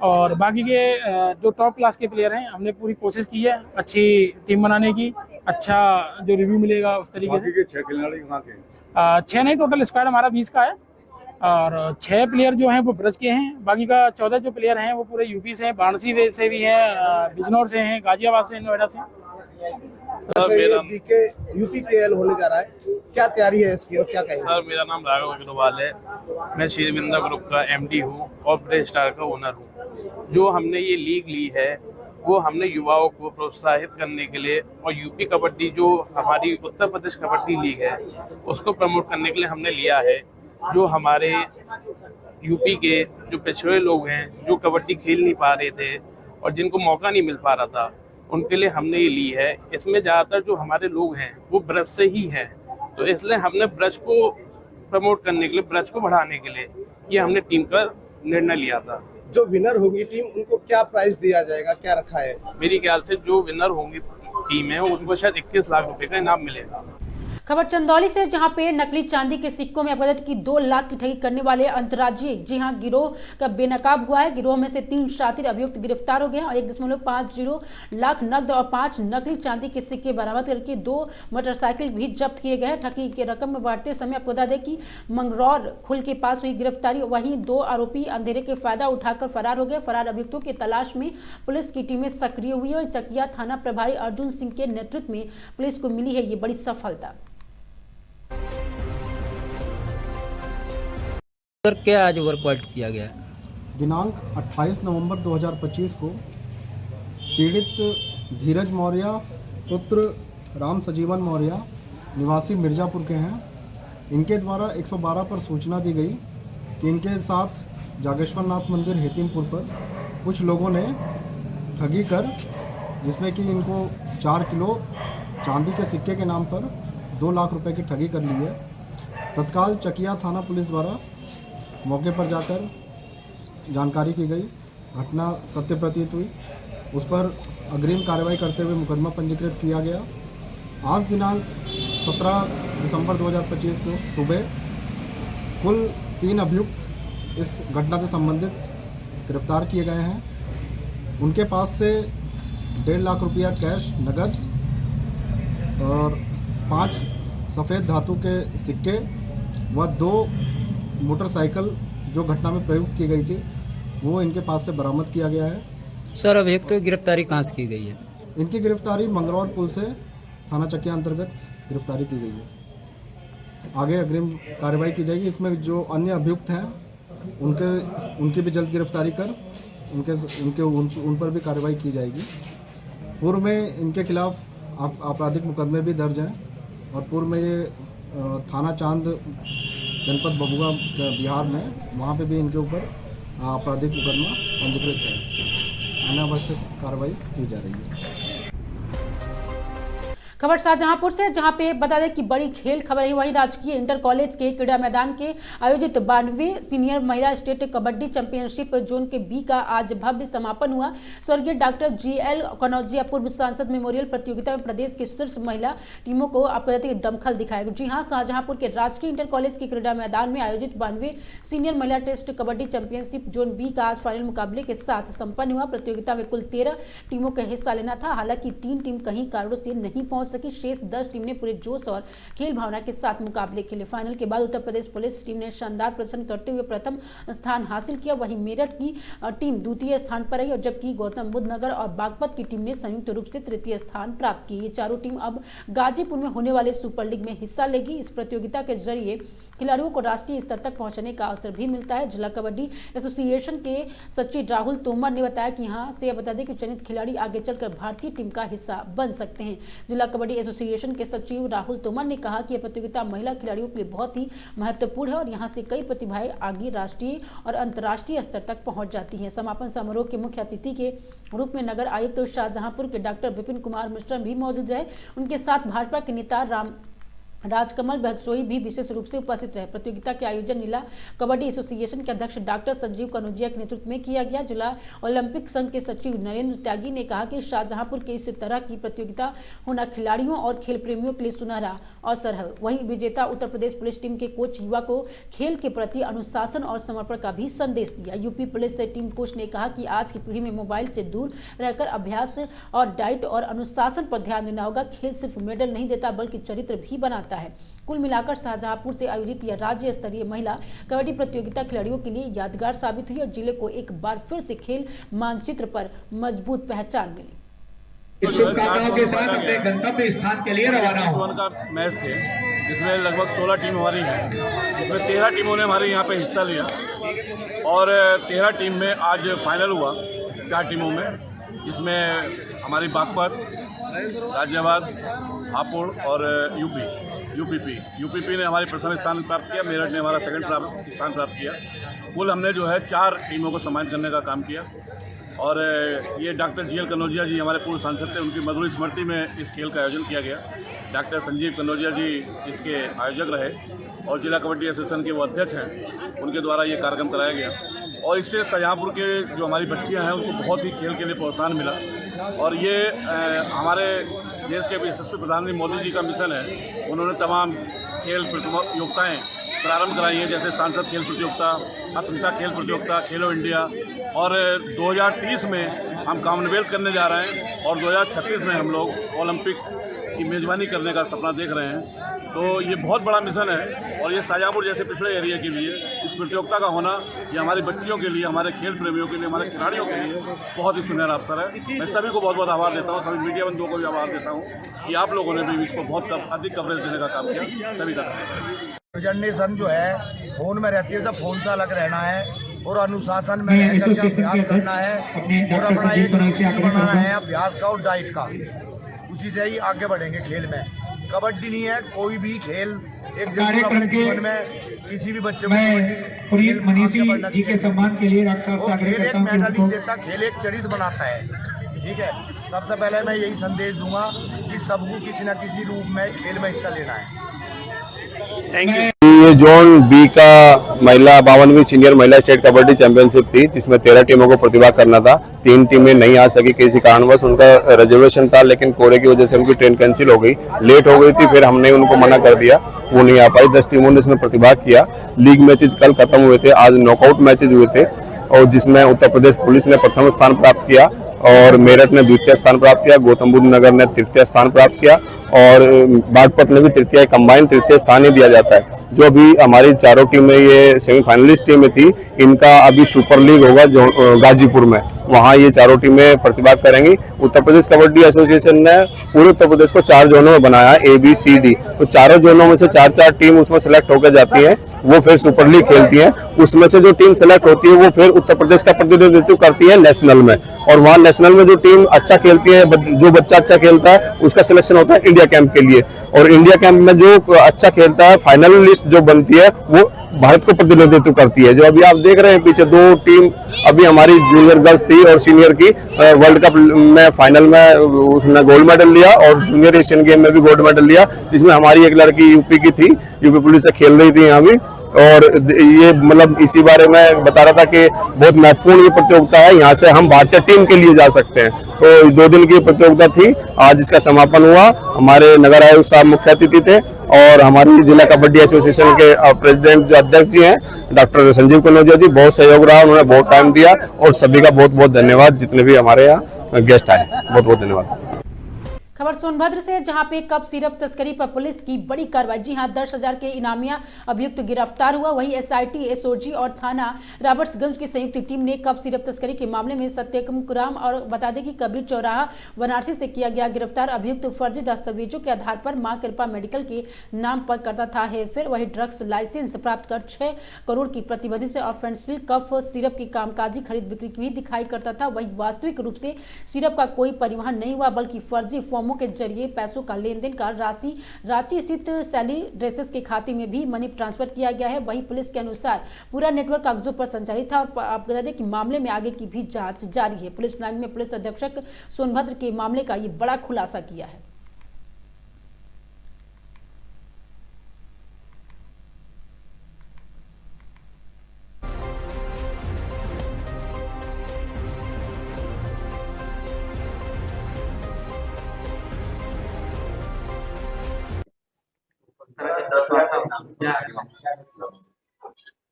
और बाकी के जो टॉप क्लास के प्लेयर हैं हमने पूरी कोशिश की है अच्छी टीम बनाने की, अच्छा जो रिव्यू मिलेगा उस तरीके से। 6 खिलाड़ी कहाँ के? 6 नहीं, टोटल स्क्वाड हमारा 20 का है, और 6 प्लेयर जो हैं वो ब्रज के हैं, बाकी का 14 जो प्लेयर हैं वो पूरे यूपी से हैं, वाराणसी से भी हैं, बिजनौर से हैं, गाजियाबाद से, नोएडा से। यूपीकेएल होने जा रहा है, क्या तैयारी है इसकी और क्या कहेंगे? सर मेरा नाम राघव अग्रवाल है, मैं श्री वृंदा ग्रुप का MD हूँ और ब्रिज स्टार का ओनर हूँ। जो हमने ये लीग ली है वो हमने युवाओं को प्रोत्साहित करने के लिए, और यूपी कबड्डी जो हमारी उत्तर प्रदेश कबड्डी लीग है उसको प्रमोट करने के लिए हमने लिया है। जो हमारे यूपी के जो पिछड़े लोग हैं जो कबड्डी खेल नहीं पा रहे थे और जिनको मौका नहीं मिल पा रहा था, उनके लिए हमने ये ली है। इसमें ज़्यादातर जो हमारे लोग हैं वो ब्रज से ही हैं, तो इसलिए हमने ब्रज को प्रमोट करने के लिए, ब्रज को बढ़ाने के लिए ये हमने टीम का निर्णय लिया था। जो विनर होगी टीम उनको क्या प्राइस दिया जाएगा, क्या रखा है? मेरी ख्याल से जो विनर होंगी टीम है उनको शायद 21 लाख रुपए का इनाम मिलेगा। खबर चंदौली से, जहां पे नकली चांदी के सिक्कों में अपराध की 2 लाख की ठगी करने वाले अंतर्राज्यीय गिरोह का बेनकाब हुआ है। गिरोह में से 3 शातिर अभियुक्त गिरफ्तार हो गए और 1.50 लाख नकद और 5 नकली चांदी के सिक्के बरामद करके 2 मोटरसाइकिल भी जब्त किए गए। ठगी की रकम में बढ़ते समय आपको बता दें कि मंगरौर खुल के पास हुई गिरफ्तारी, वहीं 2 आरोपी अंधेरे के फायदा उठाकर फरार हो गए। फरार अभियुक्तों की तलाश में पुलिस की टीमें सक्रिय हुई और चकिया थाना प्रभारी अर्जुन सिंह के नेतृत्व में पुलिस को मिली है ये बड़ी सफलता। सर क्या आज वर्कआउट किया गया? दिनांक 28 नवंबर 2025 को पीड़ित धीरज मौर्य पुत्र राम सजीवन मौर्य निवासी मिर्ज़ापुर के हैं। इनके द्वारा 112 पर सूचना दी गई कि इनके साथ जागेश्वर नाथ मंदिर हेतिमपुर पर कुछ लोगों ने ठगी कर, जिसमें कि इनको 4 किलो चांदी के सिक्के के नाम पर 2 लाख रुपए की ठगी कर ली है। तत्काल चकिया थाना पुलिस द्वारा मौके पर जाकर जानकारी की गई, घटना सत्य प्रतीत हुई, उस पर अग्रिम कार्रवाई करते हुए मुकदमा पंजीकृत किया गया। आज दिनांक 17 दिसंबर 2025 को सुबह कुल 3 अभियुक्त इस घटना से संबंधित गिरफ्तार किए गए हैं। उनके पास से 1.5 लाख रुपया कैश नगद और 5 सफ़ेद धातु के सिक्के व 2 मोटरसाइकिल जो घटना में प्रयुक्त की गई थी वो इनके पास से बरामद किया गया है। सर अभियुक्त की गिरफ्तारी कहाँ से की गई है? इनकी गिरफ्तारी मंगरौल पुल से थाना चकिया अंतर्गत गिरफ्तारी की गई है। आगे अग्रिम कार्रवाई की जाएगी। इसमें जो अन्य अभियुक्त हैं उनकी भी जल्द गिरफ्तारी कर उन पर भी कार्रवाई की जाएगी। पूर्व में इनके खिलाफ आपराधिक मुकदमे भी दर्ज हैं और पूर्व में ये थाना चांद जनपद बबुआ बिहार में वहाँ पे भी इनके ऊपर आपराधिक मुकदमा पंजीकृत है। अनावश्यक कार्रवाई की जा रही है। खबर शाहजहांपुर से, जहां पे बता दें कि बड़ी खेल खबर है। वहीं राजकीय इंटर कॉलेज के क्रीड़ा मैदान के आयोजित 92वें सीनियर महिला स्टेट कबड्डी चैंपियनशिप जोन के बी का आज भव्य समापन हुआ। स्वर्गीय डॉक्टर GL कनौजिया पूर्व सांसद मेमोरियल प्रतियोगिता में प्रदेश की शीर्ष महिला टीमों को आपको कहते हैं दमखल दिखाया। जी हाँ, शाहजहांपुर के राजकीय इंटर कॉलेज के क्रीड़ा मैदान में आयोजित 92वें सीनियर महिला test kabaddi championship zone B का आज फाइनल मुकाबले के साथ संपन्न हुआ। प्रतियोगिता में कुल 13 टीमों का हिस्सा लेना था। हालांकि 3 टीम कहीं कारणों से नहीं पहुंच सकी। शेष 10 टीम ने पूरे जोश और खेल भावना के साथ मुकाबले खेले। फाइनल के बाद उत्तर प्रदेश पुलिस टीम ने शानदार प्रदर्शन करते हुए प्रथम स्थान हासिल किया। वहीं मेरठ की टीम द्वितीय स्थान पर रही और जबकि गौतम बुद्ध नगर और बागपत की टीम ने संयुक्त रूप से तृतीय स्थान प्राप्त किया। ये चारों टीम अब गाजीपुर में होने वाले सुपर लीग में हिस्सा लेगी। इस प्रतियोगिता के जरिए खिलाड़ियों को राष्ट्रीय स्तर तक पहुंचने का अवसर भी मिलता है। जिला कबड्डी एसोसिएशन के सचिव राहुल तोमर ने बताया कि यहाँ से बता दें कि चयनित खिलाड़ी आगे चलकर भारतीय टीम का हिस्सा बन सकते हैं। जिला कबड्डी एसोसिएशन के सचिव राहुल तोमर ने कहा कि यह प्रतियोगिता महिला खिलाड़ियों के लिए बहुत ही महत्वपूर्ण है और यहाँ से कई प्रतिभाएं आगे राष्ट्रीय और अंतर्राष्ट्रीय स्तर तक पहुंच जाती हैं। समापन समारोह के मुख्य अतिथि के रूप में नगर आयुक्त शाहजहांपुर के डॉक्टर विपिन कुमार मिश्रा भी मौजूद रहे। उनके साथ भाजपा के नेता राजकमल बहसोई भी विशेष रूप से उपस्थित रहे। प्रतियोगिता के आयोजन जिला कबड्डी एसोसिएशन के अध्यक्ष डॉक्टर संजीव कनौजिया के नेतृत्व में किया गया। जिला ओलंपिक संघ के सचिव नरेंद्र त्यागी ने कहा कि शाहजहांपुर के इस तरह की प्रतियोगिता होना खिलाड़ियों और खेल प्रेमियों के लिए सुनहरा अवसर है। वहीं विजेता उत्तर प्रदेश पुलिस टीम के कोच युवा को खेल के प्रति अनुशासन और समर्पण का भी संदेश दिया। यूपी पुलिस से टीम कोच ने कहा कि आज की पीढ़ी में मोबाइल से दूर रहकर अभ्यास और डाइट और अनुशासन पर ध्यान देना होगा। खेल सिर्फ मेडल नहीं देता बल्कि चरित्र भी बनाता है। कुल मिलाकर शाहजहांपुर से आयोजित यह राज्य स्तरीय महिला कबड्डी प्रतियोगिता खिलाड़ियों के लिए यादगार साबित हुई और जिले को एक बार फिर से खेल मानचित्र पर मजबूत पहचान मिली। शुभकामनाओं के साथ अपने गंतव्य स्थान के लिए रवाना हो। का मैच थे जिसमें लगभग 16 टीम हमारी है, जिसमें 13 टीमों ने हमारे यहाँ पे हिस्सा लिया और 13 टीम में आज फाइनल हुआ 4 टीमों में, जिसमें हमारी बागपत, गाजियाबाद, हापुड़ और यूपीपी ने हमारी प्रथम स्थान प्राप्त किया। मेरठ ने हमारा सेकंड स्थान प्राप्त किया। कुल हमने जो है 4 टीमों को सम्मानित करने का काम किया और ये डॉक्टर GL कनौजिया जी हमारे पूर्व सांसद थे, उनकी मधुर स्मृति में इस खेल का आयोजन किया गया। डॉक्टर संजीव कनौजिया जी इसके आयोजक रहे और जिला कबड्डी एसोसिएशन के वो अध्यक्ष हैं, उनके द्वारा ये कार्यक्रम कराया गया और इससे शाहजहांपुर के जो हमारी बच्चियां हैं उनको बहुत ही खेल के लिए प्रोत्साहन मिला और ये हमारे देश के यशस्वी प्रधानमंत्री मोदी जी का मिशन है। उन्होंने तमाम खेल प्रतियोगिताएँ प्रारंभ कराई हैं, जैसे सांसद खेल प्रतियोगिता, अस्मिता खेल प्रतियोगिता, खेलो इंडिया और 2030 में हम कॉमनवेल्थ करने जा रहे हैं और 2036 में हम लोग ओलंपिक की मेज़बानी करने का सपना देख रहे हैं। तो ये बहुत बड़ा मिशन है और ये शाहजहांपुर जैसे पिछड़े एरिया के लिए इस प्रतियोगिता का होना ये हमारी बच्चियों के लिए, हमारे खेल प्रेमियों के लिए, हमारे खिलाड़ियों के लिए बहुत ही सुनहरा अवसर है। मैं सभी को बहुत बहुत आभार देता हूँ, सभी मीडिया बंधुओं को भी आभार देता हूँ कि आप लोगों ने भी इसको बहुत अधिक कवरेज देने का काम किया। सभी का धन्यवाद। जनरेशन जो है फोन में रहती है तो फोन से अलग रहना है और अनुशासन में अभ्यास करना है और अपना एक बनाना है अभ्यास का और डाइट का। उसी से ही आगे बढ़ेंगे खेल में। कबड्डी नहीं है, कोई भी खेल एक अपने जीवन में किसी भी बच्चे को मनीषी जी के सम्मान के लिए खेल एक मेडल नहीं देता, खेल एक चरित्र बनाता है। ठीक है, सबसे पहले मैं यही संदेश दूंगा कि सबको किसी न किसी रूप में खेल में हिस्सा लेना है। ये जोन बी का महिला 52वीं सीनियर महिला स्टेट कबड्डी चैंपियनशिप थी, जिसमें 13 टीमों को प्रतिभा करना था। 3 टीमें नहीं आ सकी किसी कारणवश, उनका रिजर्वेशन था लेकिन कोहरे की वजह से उनकी ट्रेन कैंसिल हो गई, लेट हो गई थी, फिर हमने उनको मना कर दिया, वो नहीं आ पाई। 10 टीमों ने इसमें प्रतिभा किया। लीग मैचेज कल खत्म हुए थे, आज नॉकआउट मैचेज हुए थे और जिसमें उत्तर प्रदेश पुलिस ने प्रथम स्थान प्राप्त किया और मेरठ ने द्वितीय स्थान प्राप्त किया, गौतम बुद्ध नगर ने तृतीय स्थान प्राप्त किया और बागपत ने भी तृतीय, कंबाइन तृतीय स्थान ही दिया जाता है। जो अभी हमारी चारों टीमें ये सेमीफाइनलिस्ट टीमें थी, इनका अभी सुपर लीग होगा जो गाजीपुर में, वहाँ ये चारों टीमें प्रतिभाग करेंगी। उत्तर प्रदेश कबड्डी एसोसिएशन ने पूरे उत्तर प्रदेश को 4 जोनों में बनाया, ABCD, तो चारों जोनों में से 4-4 टीम उसमें सेलेक्ट होकर जाती हैं, वो फिर सुपर लीग खेलती हैं। उसमें से जो टीम सेलेक्ट होती है वो फिर उत्तर प्रदेश का प्रतिनिधित्व करती है नेशनल में, और वहाँ नेशनल में जो टीम अच्छा खेलती है, जो बच्चा अच्छा खेलता है, उसका सिलेक्शन होता है इंडिया कैंप के लिए, और इंडिया कैंप में जो अच्छा खेलता है फाइनल लिस्ट जो बनती है वो भारत को प्रतिनिधित्व करती है। जो अभी आप देख रहे हैं पीछे 2 टीम अभी हमारी जूनियर गर्ल्स थी और सीनियर की वर्ल्ड कप में फाइनल में उसने गोल्ड मेडल लिया और जूनियर एशियन गेम में भी गोल्ड मेडल लिया, जिसमें हमारी एक लड़की यूपी की थी, यूपी पुलिस से खेल रही थी यहाँ भी। और ये मतलब इसी बारे में बता रहा था कि बहुत महत्वपूर्ण ये प्रतियोगिता है, यहाँ से हम भारतीय टीम के लिए जा सकते हैं। तो 2 दिन की प्रतियोगिता थी, आज इसका समापन हुआ। हमारे नगर आयुक्त साहब मुख्य अतिथि थे और हमारी जिला कबड्डी एसोसिएशन के प्रेसिडेंट जो अध्यक्ष जी हैं डॉक्टर संजीव कनौजिया जी, बहुत सहयोग रहा, उन्होंने बहुत टाइम दिया और सभी का बहुत बहुत धन्यवाद। जितने भी हमारे यहाँ गेस्ट आए, बहुत बहुत धन्यवाद। खबर सोनभद्र से, जहां पे कप सिरप तस्करी पर पुलिस की बड़ी कार्रवाई। जी हां, 10,000 के इनामिया अभियुक्त गिरफ्तार हुआ। वहीं SIT, SOG और थाना रॉबर्ट्सगंज की संयुक्त टीम ने कप सिरप तस्करी के मामले में सत्यम और बता दें कि कबीर चौराहा वाराणसी से किया गया गिरफ्तार अभियुक्त फर्जी दस्तावेजों के आधार पर मां कृपा मेडिकल के नाम पर करता था हेरफेर। वही ड्रग्स लाइसेंस प्राप्त कर 6 करोड़ की प्रतिबंधित से और फेंसिल कफ सिरप की कामकाजी खरीद बिक्री भी दिखाई करता था। वही वास्तविक रूप से सिरप का कोई परिवहन नहीं हुआ, बल्कि फर्जी फॉर्मों के जरिए पैसों का लेन देन का राशि रांची स्थित सैली ड्रेसेस के खाते में भी मनी ट्रांसफर किया गया है। वहीं पुलिस के अनुसार पूरा नेटवर्क कागजों पर संचालित था और आप बता दें कि मामले में आगे की भी जांच जारी है। पुलिस लाइन में पुलिस अधीक्षक सोनभद्र के मामले का ये बड़ा खुलासा किया है।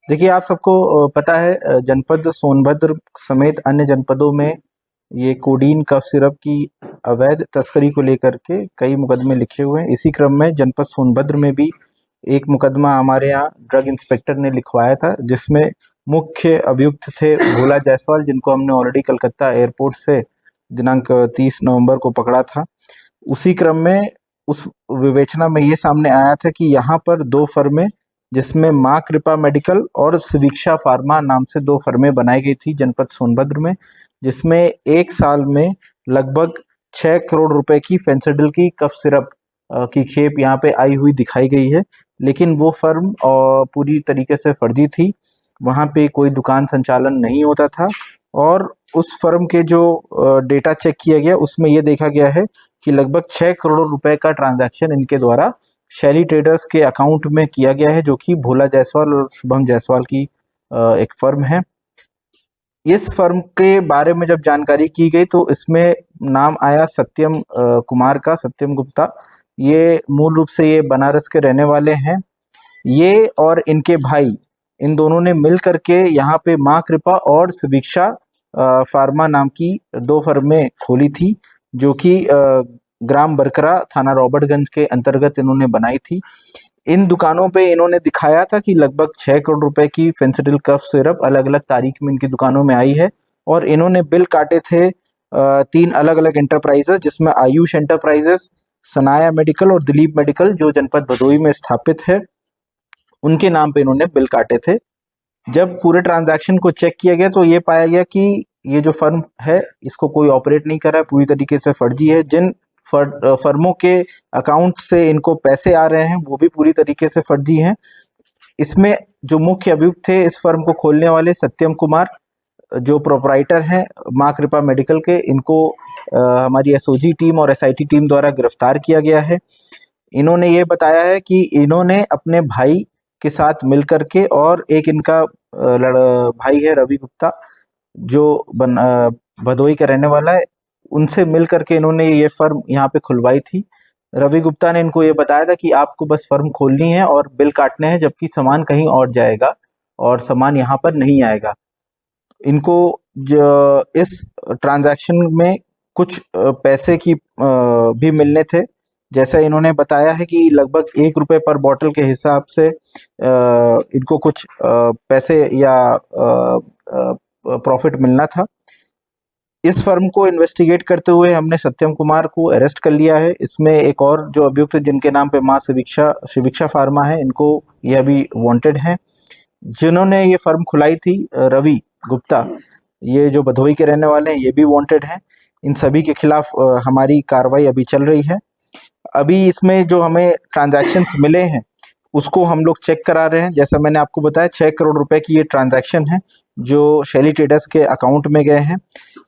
देखिए, आप सबको पता है जनपद सोनभद्र समेत अन्य जनपदों में ये कोडीन कफ सिरप की अवैध तस्करी को लेकर के कई मुकदमे लिखे हुए हैं। इसी क्रम में जनपद सोनभद्र में भी एक मुकदमा हमारे यहाँ ड्रग इंस्पेक्टर ने लिखवाया था, जिसमें मुख्य अभियुक्त थे भोला जायसवाल, जिनको हमने ऑलरेडी कलकत्ता एयरपोर्ट से दिनांक 30 नवंबर को पकड़ा था। उसी क्रम में उस विवेचना में ये सामने आया था कि यहाँ पर 2 फर्में, जिसमें माँ कृपा मेडिकल और सुवीक्षा फार्मा नाम से 2 फर्में बनाई गई थी जनपद सोनभद्र में, जिसमें 1 साल में लगभग 6 करोड़ रुपए की फेंसिडिल की कफ सिरप की खेप यहाँ पे आई हुई दिखाई गई है। लेकिन वो फर्म पूरी तरीके से फर्जी थी, वहाँ पे कोई दुकान संचालन नहीं होता था और उस फर्म के जो डेटा चेक किया गया उसमें ये देखा गया है कि लगभग 6 करोड़ रुपए का ट्रांजैक्शन इनके द्वारा शैली ट्रेडर्स के अकाउंट में किया गया है, जो कि भोला जायसवाल और शुभम जायसवाल की एक फर्म है। इस फर्म के बारे में जब जानकारी की गई तो इसमें नाम आया सत्यम कुमार का, सत्यम गुप्ता। ये मूल रूप से ये बनारस के रहने वाले हैं। ये और इनके भाई, इन दोनों ने मिल करके यहाँ पे माँ कृपा और सुवीक्षा फार्मा नाम की 2 फर्में खोली थी, जो कि ग्राम बरकरा थाना रॉबर्टगंज के अंतर्गत इन्होंने बनाई थी। इन दुकानों पे इन्होंने दिखाया था कि लगभग 6 करोड़ रुपए की फेंसिडिल कफ सिरप अलग अलग तारीख में इनकी दुकानों में आई है और इन्होंने बिल काटे थे 3 अलग अलग एंटरप्राइजेस, जिसमें आयुष एंटरप्राइजेस, सनाया मेडिकल और दिलीप मेडिकल, जो जनपद भदोई में स्थापित है, उनके नाम पे इन्होंने बिल काटे थे। जब पूरे ट्रांजैक्शन को चेक किया गया तो ये पाया गया कि ये जो फर्म है इसको कोई ऑपरेट नहीं कर रहा है, पूरी तरीके से फर्जी है। जिन फर्मों के अकाउंट से इनको पैसे आ रहे हैं वो भी पूरी तरीके से फर्जी हैं। इसमें जो मुख्य अभियुक्त थे इस फर्म को खोलने वाले सत्यम कुमार, जो प्रोपराइटर हैं माँ कृपा मेडिकल के, इनको हमारी SOG टीम और SIT टीम द्वारा गिरफ्तार किया गया है। इन्होंने ये बताया है कि इन्होंने अपने भाई के साथ मिलकर के और एक इनका भाई है रवि गुप्ता, जो भदोई का रहने वाला है, उनसे मिल करके इन्होंने ये फर्म यहाँ पे खुलवाई थी। रवि गुप्ता ने इनको ये बताया था कि आपको बस फर्म खोलनी है और बिल काटने हैं, जबकि सामान कहीं और जाएगा और सामान यहाँ पर नहीं आएगा। इनको जो इस ट्रांजैक्शन में कुछ पैसे की भी मिलने थे। जैसा इन्होंने बताया है कि लगभग 1 रुपए पर बॉटल के हिसाब से इनको कुछ पैसे या प्रॉफिट मिलना था। इस फर्म को इन्वेस्टिगेट करते हुए हमने सत्यम कुमार को अरेस्ट कर लिया है। इसमें एक और जो अभियुक्त जिनके नाम पे मां शिविक्षा फार्मा है, इनको ये अभी वांटेड हैं। जिन्होंने ये फर्म खुलाई थी रवि गुप्ता, ये जो भदोही के रहने वाले हैं, ये भी वांटेड हैं। इन सभी के खिलाफ हमारी कार्रवाई अभी चल रही है। अभी इसमें जो हमें ट्रांजैक्शंस मिले हैं उसको हम लोग चेक करा रहे हैं। जैसा मैंने आपको बताया 6 करोड़ रुपए की ये ट्रांजैक्शन है जो शैली ट्रेडर्स के अकाउंट में गए हैं।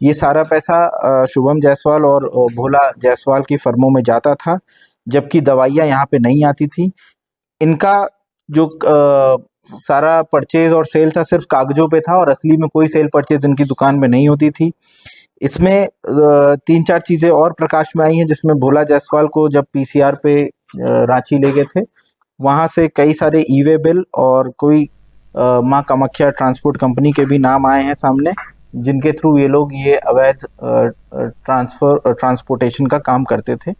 ये सारा पैसा शुभम जायसवाल और भोला जायसवाल की फर्मों में जाता था, जबकि दवाइयाँ यहाँ पे नहीं आती थी। इनका जो सारा परचेज और सेल था सिर्फ कागजों पे था और असली में कोई सेल परचेज इनकी दुकान में नहीं होती थी। इसमें 3-4 चीज़ें और प्रकाश में आई हैं, जिसमें भोला जायसवाल को जब पीसीआर पे रांची ले गए थे, वहाँ से कई सारे ई-वे बिल और कोई माँ कामाख्या ट्रांसपोर्ट कंपनी के भी नाम आए हैं सामने, जिनके थ्रू ये लोग ये अवैध ट्रांसपोर्टेशन का काम करते थे।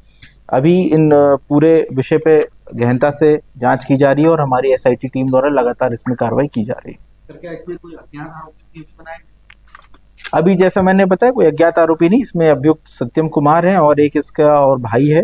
अभी इन पूरे विषय पे गहनता से जांच की जा रही है और हमारी एसआईटी टीम द्वारा लगातार इसमें कार्रवाई की जा रही है। क्या इसमें कोई अज्ञात आरोपी बनाए? अभी जैसा मैंने बताया कोई अज्ञात आरोपी नहीं, इसमें अभियुक्त सत्यम कुमार है और एक इसका और भाई है,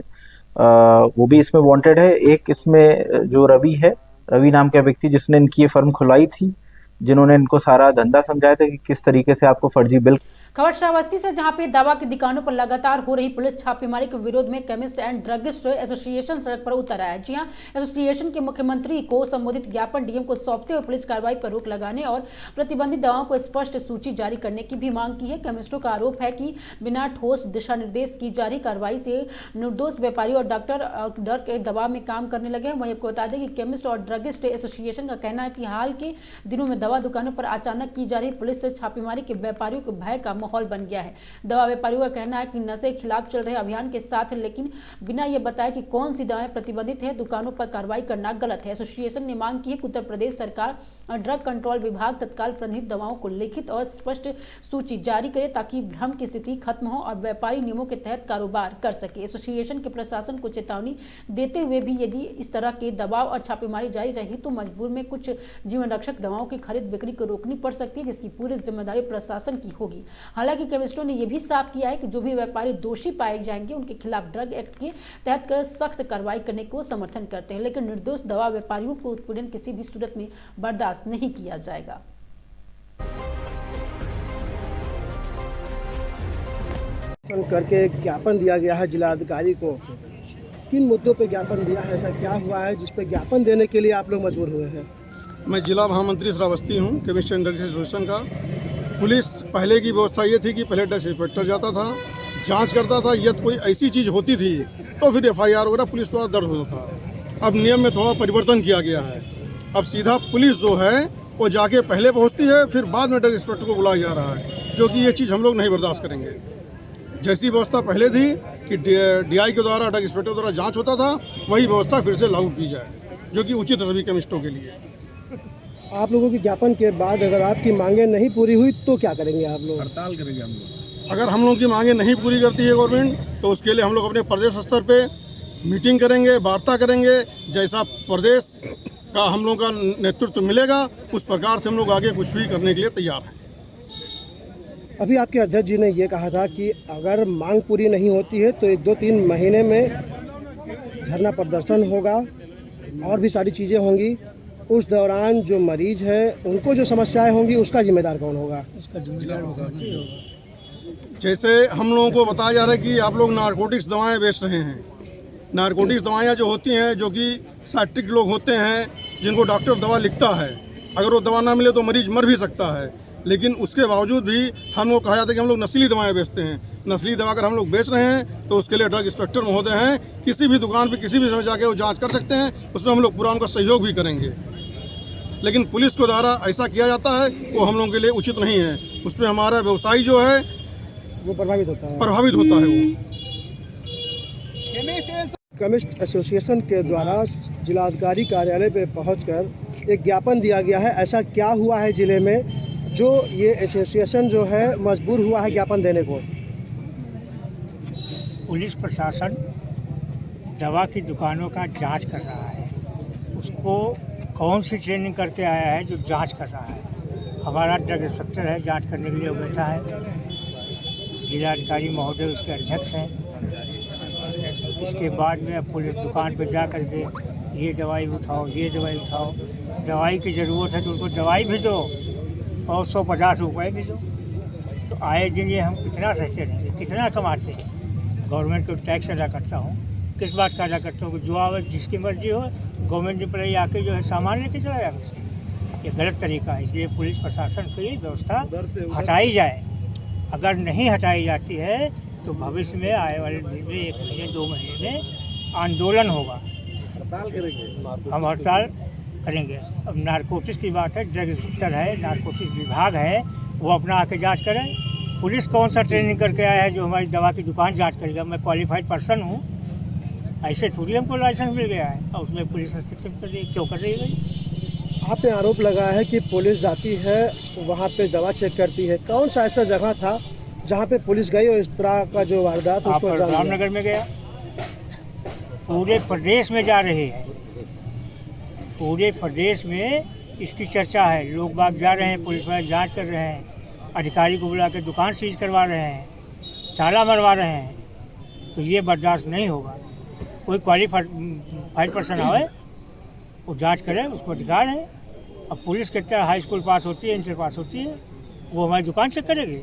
वो भी इसमें वांटेड है। एक इसमें जो रवि है, रवि नाम का व्यक्ति जिसने इनकी ये फर्म खुलाई थी, जिन्होंने इनको सारा धंधा समझाया था कि किस तरीके से आपको फर्जी बिल। खबर श्रावस्ती से, जहां पे दवा की दुकानों पर लगातार हो रही पुलिस छापेमारी के विरोध में केमिस्ट एंड ड्रगिस्ट एसोसिएशन सड़क पर उतर आया है। जी हां, एसोसिएशन के मुख्यमंत्री को संबोधित ज्ञापन डीएम को सौंपते हुए पुलिस कार्रवाई पर रोक लगाने और प्रतिबंधित दवाओं को स्पष्ट सूची जारी करने की भी मांग की है। केमिस्टों का आरोप है कि बिना ठोस दिशा निर्देश की जारी कार्रवाई से निर्दोष व्यापारी और डॉक्टर डर के दबाव में काम करने लगे हैं। वहीं आपको बता दें कि केमिस्ट और ड्रगिस्ट एसोसिएशन का कहना है कि हाल के दिनों में दवा दुकानों पर अचानक की जा रही पुलिस से छापेमारी के व्यापारियों को भय का माहौल बन गया है। दवा व्यापारियों का कहना है कि नशे के खिलाफ चल रहे अभियान के साथ लेकिन बिना ये बताए कि कौन सी दवाएं प्रतिबंधित है, दुकानों पर कार्रवाई करना गलत है। एसोसिएशन ने मांग की है कि उत्तर प्रदेश सरकार और ड्रग कंट्रोल विभाग तत्काल प्रतिबंधित दवाओं को लिखित और स्पष्ट सूची जारी करे ताकि भ्रम की स्थिति खत्म हो और व्यापारी नियमों के तहत कारोबार कर सके। एसोसिएशन के प्रशासन को चेतावनी देते हुए भी यदि इस तरह के दबाव और छापेमारी जारी रही तो मजबूर में कुछ जीवन रक्षक दवाओं की खरीद बिक्री को रोकनी पड़ सकती है, जिसकी पूरी जिम्मेदारी प्रशासन की होगी। हालांकि केमिस्टों ने यह भी साफ किया है कि जो भी व्यापारी दोषी पाए जाएंगे उनके खिलाफ ड्रग एक्ट के तहत सख्त कार्रवाई करने को समर्थन करते हैं, लेकिन निर्दोष दवा व्यापारियों को उत्पीड़न किसी भी सूरत में बर्दाश्त नहीं किया जाएगा। करके ज्ञापन दिया गया है जिलाधिकारी को। किन मुद्दों पे ज्ञापन दिया है, ऐसा क्या हुआ है जिस पे ज्ञापन देने के लिए आप लोग मजबूर हुए हैं? मैं जिला महामंत्री श्रावस्ती हूँ, केमिस्ट एंड ड्रग एसोसिएशन का। पुलिस पहले की व्यवस्था ये थी कि पहले टेस्ट इंस्पेक्टर जाता था, जांच करता था, यदि कोई ऐसी चीज़ होती थी तो फिर एफआईआर वगैरह पुलिस द्वारा दर्ज होता था। अब नियम में थोड़ा परिवर्तन किया गया है। अब सीधा पुलिस जो है वो जाके पहले पहुंचती है, फिर बाद में ड्रग इंस्पेक्टर को बुलाया जा रहा है, जो कि ये चीज़ हम लोग नहीं बर्दाश्त करेंगे। जैसी व्यवस्था पहले थी कि डीआई के द्वारा, ड्रग इंस्पेक्टर द्वारा जांच होता था, वही व्यवस्था फिर से लागू की जाए, जो कि उचित है सभी केमिस्टों के लिए। आप लोगों की ज्ञापन के बाद अगर आपकी मांगें नहीं पूरी हुई तो क्या करेंगे आप लोग? हड़ताल करेंगे हम लोग। अगर हम लोगों की मांगें नहीं पूरी करती है गवर्नमेंट तो उसके लिए हम लोग अपने प्रदेश स्तर पे मीटिंग करेंगे, वार्ता करेंगे। जैसा प्रदेश का हम लोगों का नेतृत्व मिलेगा उस प्रकार से हम लोग आगे कुछ भी करने के लिए तैयार हैं। अभी आपके अध्यक्ष जी ने ये कहा था कि अगर मांग पूरी नहीं होती है तो 1-2-3 महीने में धरना प्रदर्शन होगा और भी सारी चीज़ें होंगी। उस दौरान जो मरीज है उनको जो समस्याएं होंगी उसका जिम्मेदार कौन होगा? उसका जिम्मेदार होगा। जैसे हम लोगों को बताया जा रहा है कि आप लोग नारकोटिक्स दवाएं बेच रहे हैं। नारकोटिक्स दवाएं जो होती हैं, जो कि साइट्रिक लोग होते हैं, जिनको डॉक्टर दवा लिखता है, अगर वो दवा ना मिले तो मरीज मर भी सकता है। लेकिन उसके बावजूद भी हम लोग कहा जाता है कि हम लोग नस्ली दवाएं बेचते हैं। नस्ली दवा अगर हम लोग बेच रहे हैं तो उसके लिए ड्रग इंस्पेक्टर महोदय हैं, किसी भी दुकान पे किसी भी समय जाके वो जांच कर सकते हैं, उसमें हम लोग पूरा उनका सहयोग भी करेंगे। लेकिन पुलिस को द्वारा ऐसा किया जाता है वो हम लोगों के लिए उचित नहीं है। उसमें हमारा व्यवसाय जो है वो प्रभावित होता है। वो केमिस्ट एसोसिएशन के द्वारा जिलाधिकारी कार्यालय पे पहुंचकर एक ज्ञापन दिया गया है। ऐसा क्या हुआ है जिले में जो ये एसोसिएशन जो है मजबूर हुआ है ज्ञापन देने को? पुलिस प्रशासन दवा की दुकानों का जांच कर रहा है। उसको कौन सी ट्रेनिंग करके आया है जो जांच कर रहा है। हमारा ड्रग इंस्पेक्टर है, जांच करने के लिए वो बैठा है। जिलाधिकारी महोदय उसके अध्यक्ष हैं। इसके बाद में अब पुलिस दुकान पे जा कर के ये दवाई उठाओ, ये दवाई उठाओ। दवाई की ज़रूरत है तो उनको दवाई भी दो और 150 रुपये भी दो। तो आए दिन ये हम कितना सहते रहेंगे, कितना कमाते हैं। गवर्नमेंट को टैक्स अदा करता हूँ, किस बात का अदा करता हूँ? जो आवे जिसकी मर्जी हो, गवर्नमेंट एम्प्लॉई आके जो है सामान लेके चला जाए उससे। ये गलत तरीका है। इसलिए पुलिस प्रशासन को ये व्यवस्था हटाई जाए। अगर नहीं हटाई जाती है तो भविष्य में आने वाले दिन में 1 महीने 2 महीने में आंदोलन होगा। हम हड़ताल करेंगे। अब नारकोटिक्स की बात है, ड्रग इंस्पेक्टर है, नारकोटिक्स विभाग है, वो अपना आके जांच करें। पुलिस कौन सा ट्रेनिंग करके आया है जो हमारी दवा की दुकान जांच करेगा? मैं क्वालिफाइड पर्सन हूँ, ऐसे थोड़ी हमको लाइसेंस मिल गया है और उसमें पुलिस हस्तक्षेप कर रही है। क्यों कर रही है भाई? आप पे आरोप लगा है कि पुलिस जाती है वहाँ पे दवा चेक करती है। कौन सा ऐसा जगह था जहाँ पे पुलिस गई और इस तरह का जो वारदात उसको अंजाम दिया? रामनगर में गया। पूरे प्रदेश में जा रही है, पूरे प्रदेश में इसकी चर्चा है। लोग बाग जा रहे हैं, पुलिस वाले जांच कर रहे हैं, अधिकारी को बुला के दुकान सीज करवा रहे हैं, ताला मरवा रहे हैं। तो ये बर्दाश्त नहीं होगा। कोई क्वालिफाइड पर्सन आए, वो जांच करे, उसको अधिकार है। अब पुलिस कितना हाई स्कूल पास होती है, इंटर पास होती है, वो हमारी दुकान चेक करेगी।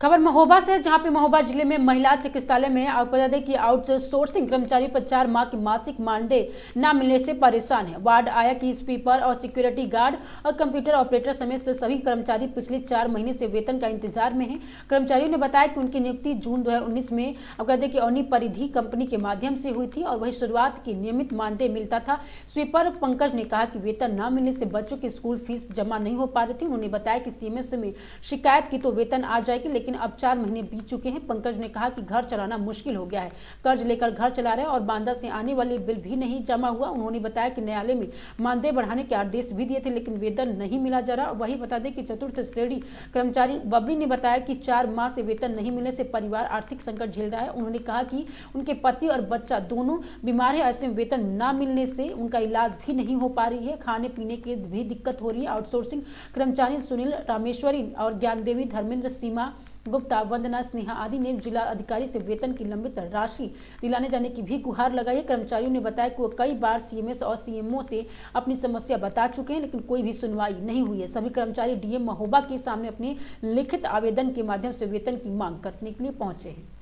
खबर महोबा से, जहां पे महोबा जिले में महिला चिकित्सालय में बता दें कि आउटसोर्सिंग कर्मचारी पर 4 माह की मासिक मानदेय न मिलने से परेशान है। वार्ड आया कि स्वीपर और सिक्योरिटी गार्ड और कंप्यूटर ऑपरेटर समेत सभी कर्मचारी पिछले 4 महीने से वेतन का इंतजार में हैं। कर्मचारियों ने बताया कि उनकी नियुक्ति जून 2019 में बता दें कि अवनी परिधि कंपनी के माध्यम से हुई थी और वही शुरुआत की नियमित मानदेय मिलता था। स्वीपर पंकज ने कहा कि वेतन न मिलने से बच्चों की स्कूल फीस जमा नहीं हो पा रही थी। उन्होंने बताया कि सीएमएस में शिकायत की तो वेतन आ जाएगी, लेकिन अब 4 महीने बीत चुके हैं। पंकज ने कहा कि घर चलाना मुश्किल हो गया है, कर्ज लेकर घर चला रहे हैं और बांदा से आने वाले बिल भी नहीं जमा हुआ। उन्होंने बताया कि न्यायालय में मानदेय बढ़ाने के आदेश भी दिए थे, लेकिन वेतन नहीं मिला जा रहा। वही बता दें कि चतुर्थ श्रेणी कर्मचारी बबली ने बताया कि 4 माह से वेतन नहीं मिलने से परिवार आर्थिक संकट झेल रहा है। उन्होंने कहा कि उनके पति और बच्चा दोनों बीमार है, ऐसे में वेतन न मिलने से उनका इलाज भी नहीं हो पा रही है, खाने पीने की भी दिक्कत हो रही है। आउटसोर्सिंग कर्मचारी सुनील रामेश्वरी और ज्ञानदेवी, धर्मेंद्र, सीमा गुप्ता, वंदना, स्नेहा आदि ने जिला अधिकारी से वेतन की लंबित राशि दिलाने जाने की भी गुहार लगाई है। कर्मचारियों ने बताया कि वो कई बार सीएमएस और सीएमओ से अपनी समस्या बता चुके हैं, लेकिन कोई भी सुनवाई नहीं हुई है। सभी कर्मचारी डीएम महोबा के सामने अपने लिखित आवेदन के माध्यम से वेतन की मांग करने के लिए पहुंचे हैं।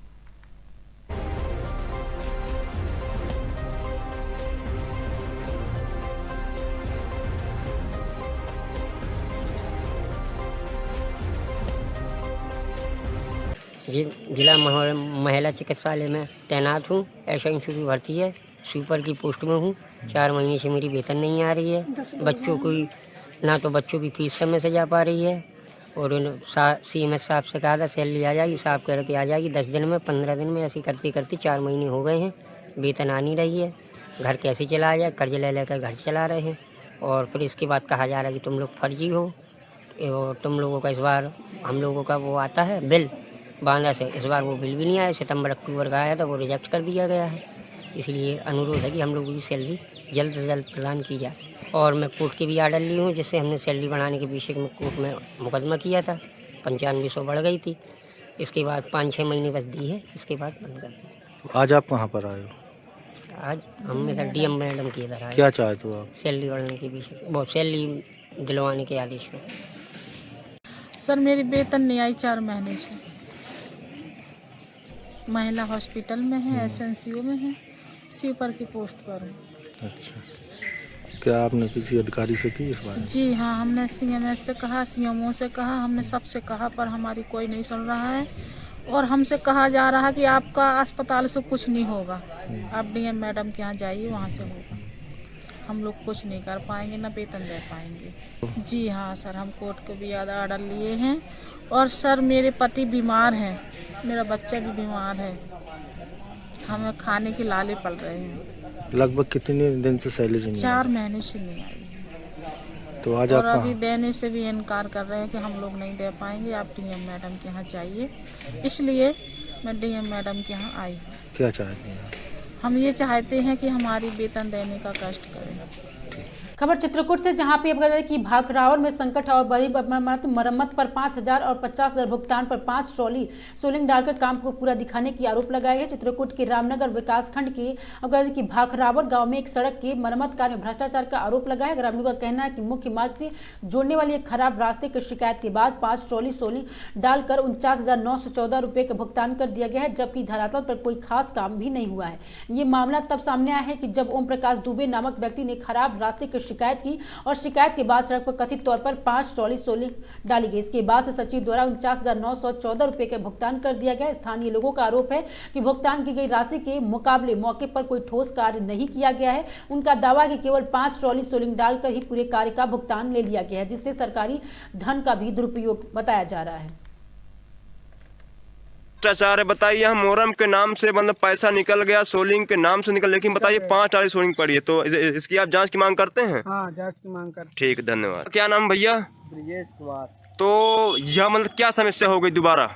जिला महिला चिकित्सालय में तैनात हूँ। एसएमसी की भर्ती है, स्वीपर की पोस्ट में हूँ। 4 महीने से मेरी वेतन नहीं आ रही है। बच्चों की ना तो बच्चों की फीस समय से जा पा रही है और सीएमएस साहब से कहा था सैलरी आ जाएगी, साहब कह रहे थे आ जाएगी 10 दिन में, 15 दिन में, ऐसे करते करते 4 महीने हो गए हैं, वेतन आ नहीं रही है। घर कैसे चलाया जाए, कर्ज ले लेकर घर चला रहे हैं और फिर इसके बाद कहा जा रहा है कि तुम लोग फर्जी हो और तुम लोगों का इस बार हम लोगों का वो आता है बिल बांदा से, इस बार वो बिल भी नहीं आया। सितंबर अक्टूबर का आया था, वो रिजेक्ट कर दिया गया है। इसलिए अनुरोध है कि हम लोगों की सैलरी जल्द से जल्द प्रदान की जाए। और मैं कोर्ट के भी आर्डर ली हूँ, जिससे हमने सैलरी बढ़ाने के विषय में कोर्ट में मुकदमा किया था। 9500 बढ़ गई थी, इसके बाद 5-6 महीने बस दी है, इसके बाद बंद कर दी। आज आप कहाँ पर आए हो? आज हम इधर डीएम मैडम के इधर आए। क्या चाहते हो आप? सैलरी बढ़ाने के विषय, वो सैलरी दिलवाने के आदेश में। सर मेरी वेतन नहीं आई 4 महीने से। महिला हॉस्पिटल में है, एसएनसीओ में है, स्वीपर की पोस्ट पर हूँ। अच्छा, क्या आपने किसी अधिकारी से की इस बारे में? जी हाँ, हमने सीएमएस से कहा, सीएमओ से कहा, हमने सबसे कहा, पर हमारी कोई नहीं सुन रहा है और हमसे कहा जा रहा है कि आपका अस्पताल से कुछ नहीं होगा, आप डीएम मैडम के यहाँ जाइए, वहाँ से होगा। हम लोग कुछ नहीं कर पाएंगे, ना वेतन दे पाएंगे। जी हाँ सर, हम कोर्ट के भी आर्डर लिए हैं और सर मेरे पति बीमार हैं, मेरा बच्चा भी बीमार है, हमें खाने के लाले पड़ रहे हैं। लगभग कितने दिन से सैलरी नहीं? 4 महीने से नहीं आई। तो आज और आप अभी देने से भी इनकार कर रहे हैं कि हम लोग नहीं दे पाएंगे, आप डीएम मैडम के यहाँ जाइए। इसलिए मैं डीएम मैडम के यहाँ आई हूँ। क्या चाहते हैं? हम ये चाहते हैं कि हमारी वेतन देने का कष्ट करें। खबर चित्रकूट से, जहां पे बताया कि भाखरावर में संकट और बड़ी मरम्मत पर 5,000 और 50,000 भुगतान पर 5 ट्रॉली सोलिंग डालकर काम को पूरा दिखाने की आरोप लगाए है। चित्रकूट के रामनगर विकासखंड के की भाखरावर गांव में एक सड़क के मरम्मत कार्य में भ्रष्टाचार का आरोप लगा है। ग्रामीणों का कहना है कि मुख्य मार्ग से जोड़ने वाले एक खराब रास्ते की शिकायत के बाद 5 ट्रॉली सोलिंग डालकर 49,914 रुपए का भुगतान कर दिया गया है, जबकि धरातल पर कोई खास काम भी नहीं हुआ है। ये मामला तब सामने आया है कि जब ओम प्रकाश दुबे नामक व्यक्ति ने खराब रास्ते की शिकायत की और शिकायत के बाद सड़क पर कथित तौर पर 5 ट्रॉली सोलिंग डाली गई। इसके बाद से सचिव द्वारा 49,914 रुपए का भुगतान कर दिया गया। स्थानीय लोगों का आरोप है कि भुगतान की गई राशि के मुकाबले मौके पर कोई ठोस कार्य नहीं किया गया है। उनका दावा है कि केवल 5 ट्रॉली सोलिंग डालकर ही पूरे कार्य का भुगतान ले लिया गया है, जिससे सरकारी धन का भी दुरुपयोग बताया जा रहा है। भ्रष्टाचार है। बताइए, हम मोहर्रम के नाम से मतलब पैसा निकल गया, सोलिंग के नाम से निकल, लेकिन बताइए 5 ट्रॉली सोलिंग पड़ी है, तो इसकी आप जांच की मांग करते हैं? हाँ, जांच की मांग करते हैं। ठीक, धन्यवाद। क्या नाम भैया? ब्रजेश कुमार। तो यह मतलब क्या समस्या हो गई दोबारा?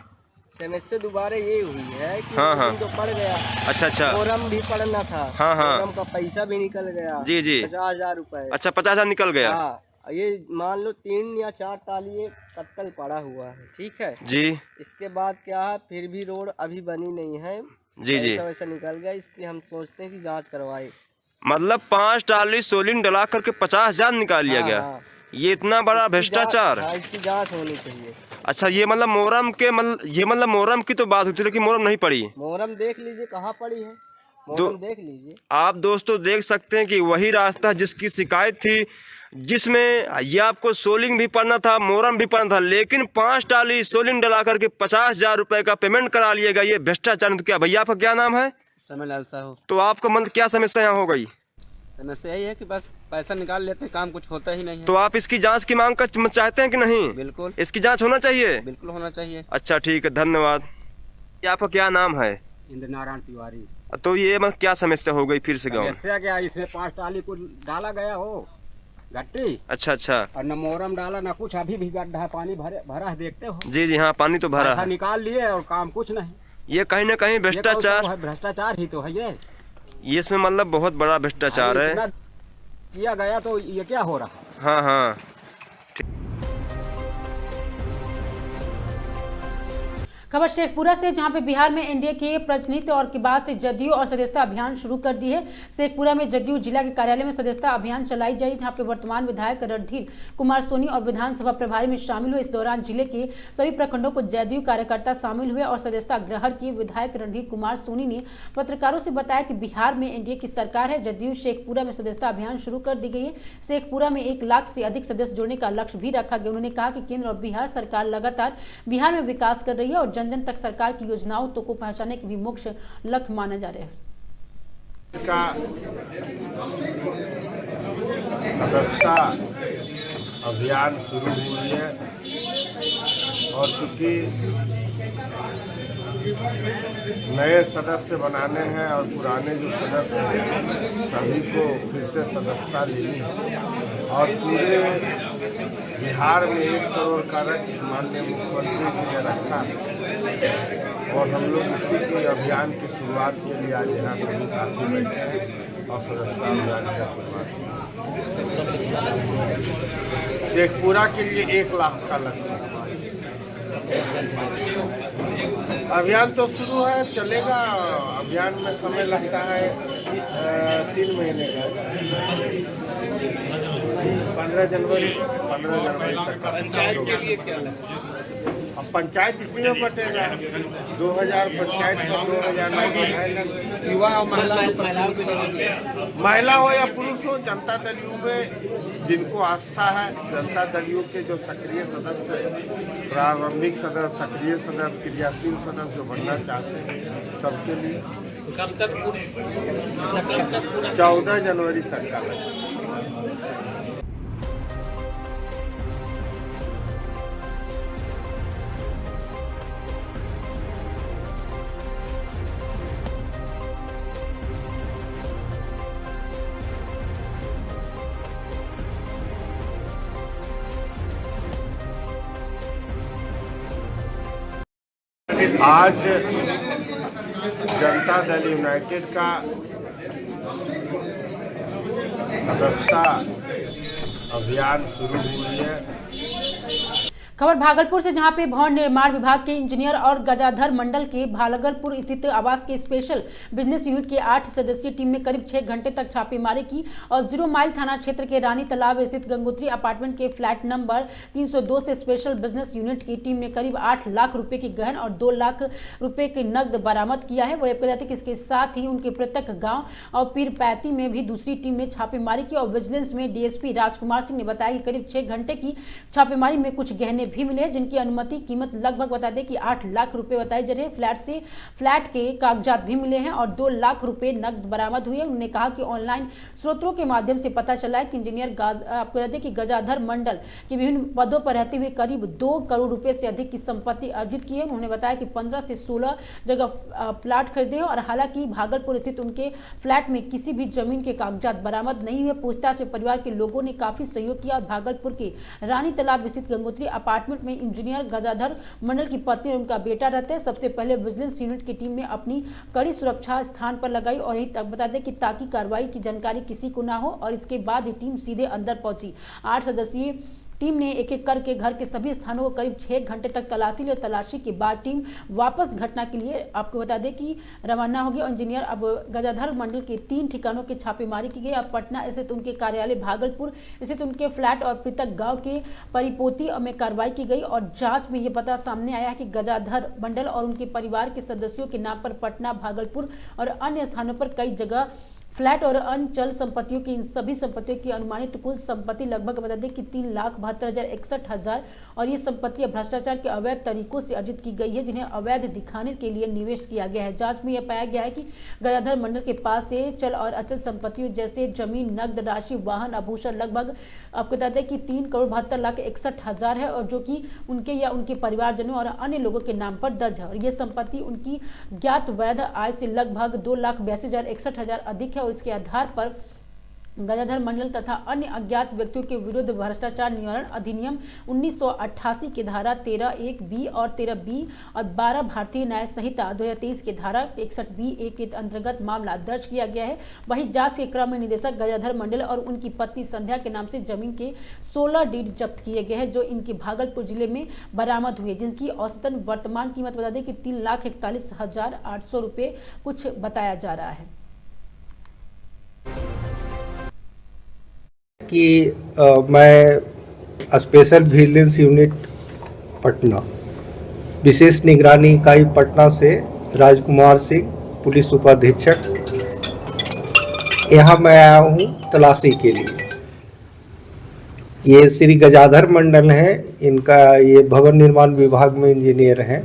समस्या दोबारा ये हुई है कि हाँ। तो पड़ गया। अच्छा। मोहर्रम भी पड़ना था। हाँ। मोहर्रम का पैसा भी निकल गया। जी। 50,000 रुपए। अच्छा, 50,000 निकल गया। हाँ, ये मान लो 3 या 4 टाली कत्तल पड़ा हुआ है, ठीक है जी। इसके बाद क्या है, फिर भी रोड अभी बनी नहीं है। जी। वैसा निकल गया, इसलिए हम सोचते हैं कि जांच करवाए। मतलब 5 ट्रॉली सोलिंग डला करके 50,000 निकाल लिया गया। ये इतना बड़ा भ्रष्टाचार। इसकी जांच होनी चाहिए। अच्छा, ये मतलब मोहर्रम की तो बात होती है, लेकिन मोहर्रम नहीं पड़ी। मोहर्रम देख लीजिए कहाँ पड़ी है, मोहर्रम देख लीजिए। आप दोस्तों देख सकते हैं कि वही रास्ता जिसकी शिकायत थी, जिसमें ये आपको सोलिंग भी पड़ना था, मोहर्रम भी पड़ना था, लेकिन 5 ट्रॉली सोलिंग डला करके 50,000 रुपए का पेमेंट करा लिएगा। ये भ्रष्टाचार। तो क्या भैया, आपका क्या नाम है? समय लाल साहू। तो आपको मतलब क्या समस्या यहाँ हो गई? समस्या यही है कि बस पैसा निकाल लेते हैं, काम कुछ होता ही नहीं है। तो आप इसकी जांच की मांग कर चाहते हैं कि नहीं? बिल्कुल, इसकी जांच होना चाहिए। बिल्कुल होना चाहिए। अच्छा, ठीक है, धन्यवाद। आपका क्या नाम है? इंद्र नारायण तिवारी। तो ये मतलब क्या समस्या हो गई फिर से गाँव? समस्या क्या, इसमें 5 ट्रॉली को डाला गया हो गट्टी। अच्छा। और न मोहर्रम डाला न कुछ, अभी भी गड्ढा है, पानी भरा है, देखते हो। जी, हाँ, पानी तो भरा है। निकाल लिए और काम कुछ नहीं। ये कहीं ना कहीं भ्रष्टाचार। भ्रष्टाचार ही तो है ये इसमें मतलब बहुत बड़ा भ्रष्टाचार है। किया गया तो ये क्या हो रहा है? हाँ। खबर शेखपुरा से, जहां पे बिहार में एनडीए के प्रतिनिधित्व और के बाद से जदयू और सदस्यता अभियान शुरू कर दी है। शेखपुरा में जदयू जिला के कार्यालय में सदस्यता अभियान चलाई जाए, जहां पे वर्तमान विधायक रणधीर कुमार सोनी और विधानसभा प्रभारी में शामिल हुए। इस दौरान जिले के सभी प्रखंडों को जदयू कार्यकर्ता शामिल हुए और सदस्यता ग्रहण किए। विधायक रणधीर कुमार सोनी ने पत्रकारों से बताया कि बिहार में एनडीए की सरकार है। जदयू शेखपुरा में सदस्यता अभियान शुरू कर दी गई है। शेखपुरा में 1 लाख से अधिक सदस्य जोड़ने का लक्ष्य भी रखा गया। उन्होंने कहा कि केंद्र और बिहार सरकार लगातार बिहार में विकास कर रही है और जन जन तक सरकार की योजनाओं को पहुंचाने के भी मुख्य लक्ष्य माना जा रहा है। सदस्यता अभियान शुरू हुई है और क्योंकि नए सदस्य बनाने हैं और पुराने जो सदस्य हैं सभी को फिर से सदस्यता लेनी है और पूरे बिहार में 1 करोड़ का लक्ष्य माननीय मुख्यमंत्री जी ने रखा है और हम लोग उसी के अभियान की शुरुआत के लिए आज यहाँ सभी साथी बैठे हैं और सदस्यता अभियान की शुरुआत की। शेखपुरा के लिए 1 लाख का लक्ष्य। अभियान तो शुरू है, चलेगा। अभियान में समय लगता है 3 महीने का। 15 जनवरी तक का। पंचायत के लिए क्या लक्ष्य? अब पंचायत इसी में बटेगा। 2000 पंचायत का 2009 युवा और महिला हो या पुरुष हो, जनता दल यू में जिनको आस्था है, जनता दल यू के जो सक्रिय सदस्य, प्रारंभिक सदस्य, सक्रिय सदस्य, क्रियाशील सदस्य जो बनना चाहते हैं, सबके लिए कब तक 14 जनवरी तक का लक्ष्य। आज जनता दल यूनाइटेड का सदस्यता अभियान शुरू हुई है। खबर भागलपुर से, जहां पे भवन निर्माण विभाग के इंजीनियर और गजाधर मंडल के भागलपुर स्थित आवास के स्पेशल बिजनेस यूनिट की 8 सदस्यीय टीम ने करीब 6 घंटे तक छापेमारी की और 0 माइल थाना क्षेत्र के रानी तालाब स्थित गंगोत्री अपार्टमेंट के फ्लैट नंबर 302 से स्पेशल बिजनेस यूनिट की टीम ने करीब 8 लाख रुपए की गहन और 2 लाख रुपए की नकद बरामद किया है। वह बताते कि इसके साथ ही उनके पृथक गाँव और पीरपैती में भी दूसरी टीम ने छापेमारी की और विजिलेंस में डीएसपी राजकुमार सिंह ने बताया कि करीब 6 घंटे की छापेमारी में कुछ गहने भी मिले हैं, जिनकी अनुमति कीमत लगभग बता दें कि 8 लाख रुपए बताई जा रही है। फ्लैट के कागजात भी मिले हैं और 2 लाख रुपए नकद बरामद हुए। उन्होंने कहा कि ऑनलाइन स्रोतों के माध्यम से पता चला है कि इंजीनियर आपको बता दें कि गजाधर मंडल के विभिन्न पदों पर रहते हुए करीब 2 करोड़ रुपए से अधिक की संपत्ति अर्जित की है। उन्होंने बताया कि 15 से 16 जगह प्लाट खरीदे हैं और हालांकि भागलपुर स्थित उनके फ्लैट में किसी भी जमीन के कागजात बरामद नहीं हुए। पूछताछ में परिवार के लोगों ने काफी सहयोग किया और भागलपुर के रानी तालाब स्थित गंगोत्री अपार्टमेंट में इंजीनियर गजाधर मंडल की पत्नी और उनका बेटा रहते हैं। सबसे पहले विजिलेंस यूनिट की टीम ने अपनी कड़ी सुरक्षा स्थान पर लगाई और यही तक बता दें कि ताकि कार्रवाई की जानकारी किसी को ना हो और इसके बाद ही टीम सीधे अंदर पहुंची। 8 सदस्यीय टीम ने एक एक करके घर के सभी स्थानों को करीब 6 घंटे तक तलाशी ली और तलाशी के बाद टीम वापस घटना के लिए आपको बता दें कि रवाना हो गया। इंजीनियर अब गजाधर मंडल के 3 ठिकानों की छापेमारी की गई। अब पटना स्थित उनके कार्यालय, भागलपुर स्थित उनके फ्लैट और पृथक गांव के परिपोती में कार्रवाई की गई और जांच में ये पता सामने आया है कि गजाधर मंडल और उनके परिवार के सदस्यों के नाम पर पटना, भागलपुर और अन्य स्थानों पर कई जगह फ्लैट और अचल संपत्तियों की इन सभी संपत्तियों की अनुमानित कुल संपत्ति लगभग बता दें कि 3,72,61,000 और ये संपत्तियां भ्रष्टाचार के अवैध तरीकों से अर्जित की गई है, जिन्हें अवैध दिखाने के लिए निवेश किया गया है। जांच में यह पाया गया है कि गजाधर मंडल के पास से चल और अचल संपत्तियों जैसे जमीन, नकद राशि, वाहन, आभूषण लगभग आपको बता दें कि 3,72,61,000 है और जो कि उनके या उनके परिवारजनों और अन्य लोगों के नाम पर दर्ज है और ये संपत्ति उनकी ज्ञात वैध आय से लगभग 2,82,61,000 अधिक है और इसके आधार पर गजाधर मंडल तथा अन्य अज्ञात व्यक्तियों के विरुद्ध भ्रष्टाचार निवारण अधिनियम 1988 की धारा 13(1)(b) और 13(b) और 12 भारतीय न्याय संहिता 2023 की धारा 61(b)(a) के अंतर्गत मामला दर्ज किया गया है। वहीं जांच के क्रम में निदेशक गजाधर मंडल और उनकी पत्नी संध्या के नाम से जमीन के 16 डीड जब्त किए गए हैं, जो इनके भागलपुर जिले में बरामद हुए, जिनकी औसतन वर्तमान कीमत बता दें कि 3,41,800 रुपये कुछ बताया जा रहा है। कि मैं स्पेशल विजिलेंस यूनिट पटना, विशेष निगरानी इकाई पटना से राजकुमार सिंह, पुलिस उपाधीक्षक, यहाँ मैं आया हूँ तलाशी के लिए। ये श्री गजाधर मंडल हैं, इनका ये भवन निर्माण विभाग में इंजीनियर हैं।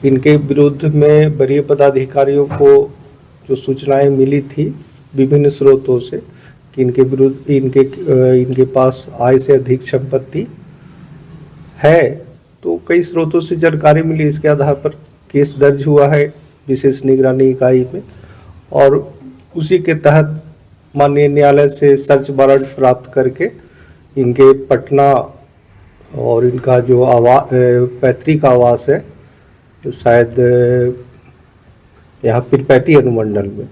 इनके विरुद्ध में वरीय पदाधिकारियों को जो सूचनाएं मिली थी विभिन्न स्रोतों से कि इनके विरुद्ध इनके पास आय से अधिक संपत्ति है, तो कई स्रोतों से जानकारी मिली। इसके आधार पर केस दर्ज हुआ है विशेष निगरानी इकाई में और उसी के तहत माननीय न्यायालय से सर्च वारंट प्राप्त करके इनके पटना और इनका जो पैतृक आवास है, जो शायद यहाँ पीरपैती अनुमंडल में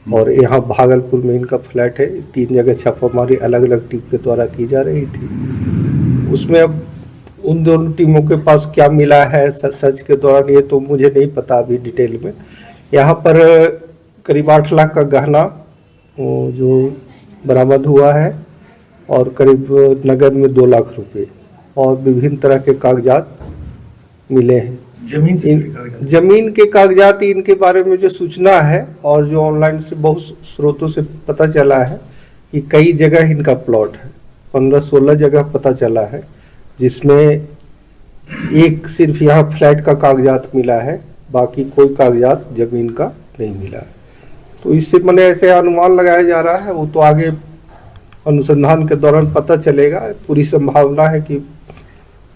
और यहाँ भागलपुर में इनका फ्लैट है, 3 जगह छापामारी अलग अलग टीम के द्वारा की जा रही थी। उसमें अब उन दोनों टीमों के पास क्या मिला है सर्च के दौरान ये तो मुझे नहीं पता अभी डिटेल में। यहाँ पर करीब 8 लाख का गहना जो बरामद हुआ है और करीब नगद में 2 लाख रुपए और विभिन्न तरह के कागजात मिले हैं। जमीन के कागजात इनके बारे में जो सूचना है और जो ऑनलाइन से बहुत स्रोतों से पता चला है कि कई जगह इनका प्लॉट है, 15-16 जगह पता चला है, जिसमें एक सिर्फ यहाँ फ्लैट का कागजात मिला है, बाकी कोई कागजात जमीन का नहीं मिला है। तो इससे मैंने ऐसे अनुमान लगाया जा रहा है, वो तो आगे अनुसंधान के दौरान पता चलेगा। पूरी संभावना है कि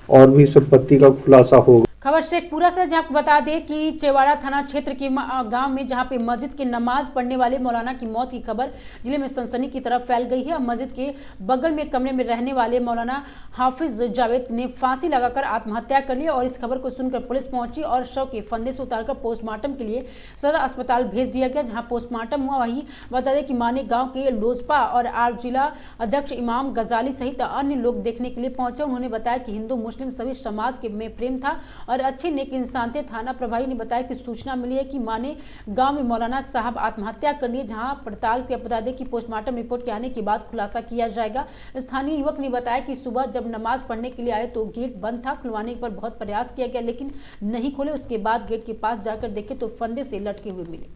और भी संपत्ति का खुलासा होगा। खबर शेखपुरा से, जहां आपको बता दें कि चेवाड़ा थाना क्षेत्र के गांव में जहां पे मस्जिद की नमाज पढ़ने वाले मौलाना की मौत की खबर जिले में सनसनी की तरफ फैल गई है। मस्जिद के बगल में कमरे में रहने वाले मौलाना हाफिज जावेद ने फांसी लगाकर आत्महत्या कर ली और इस खबर को सुनकर पुलिस पहुंची और शव के फंदे से उतारकर पोस्टमार्टम के लिए सदर अस्पताल भेज दिया गया, जहाँ पोस्टमार्टम हुआ। वहीं बता दें कि माने गाँव के लोजपा और आर जिला अध्यक्ष इमाम गजाली सहित अन्य लोग देखने के लिए पहुंचे। उन्होंने बताया कि हिंदू मुस्लिम सभी समाज के में प्रेम था और अच्छे नेक इंसान थे। थाना प्रभारी ने बताया कि सूचना मिली है कि माने गांव में मौलाना साहब आत्महत्या कर लिए, जहां पड़ताल के बता दें कि पोस्टमार्टम रिपोर्ट के आने के बाद खुलासा किया जाएगा। स्थानीय युवक ने बताया कि सुबह जब नमाज पढ़ने के लिए आए तो गेट बंद था, खुलवाने पर बहुत प्रयास किया गया लेकिन नहीं खोले। उसके बाद गेट के पास जाकर देखे तो फंदे से लटके हुए मिले।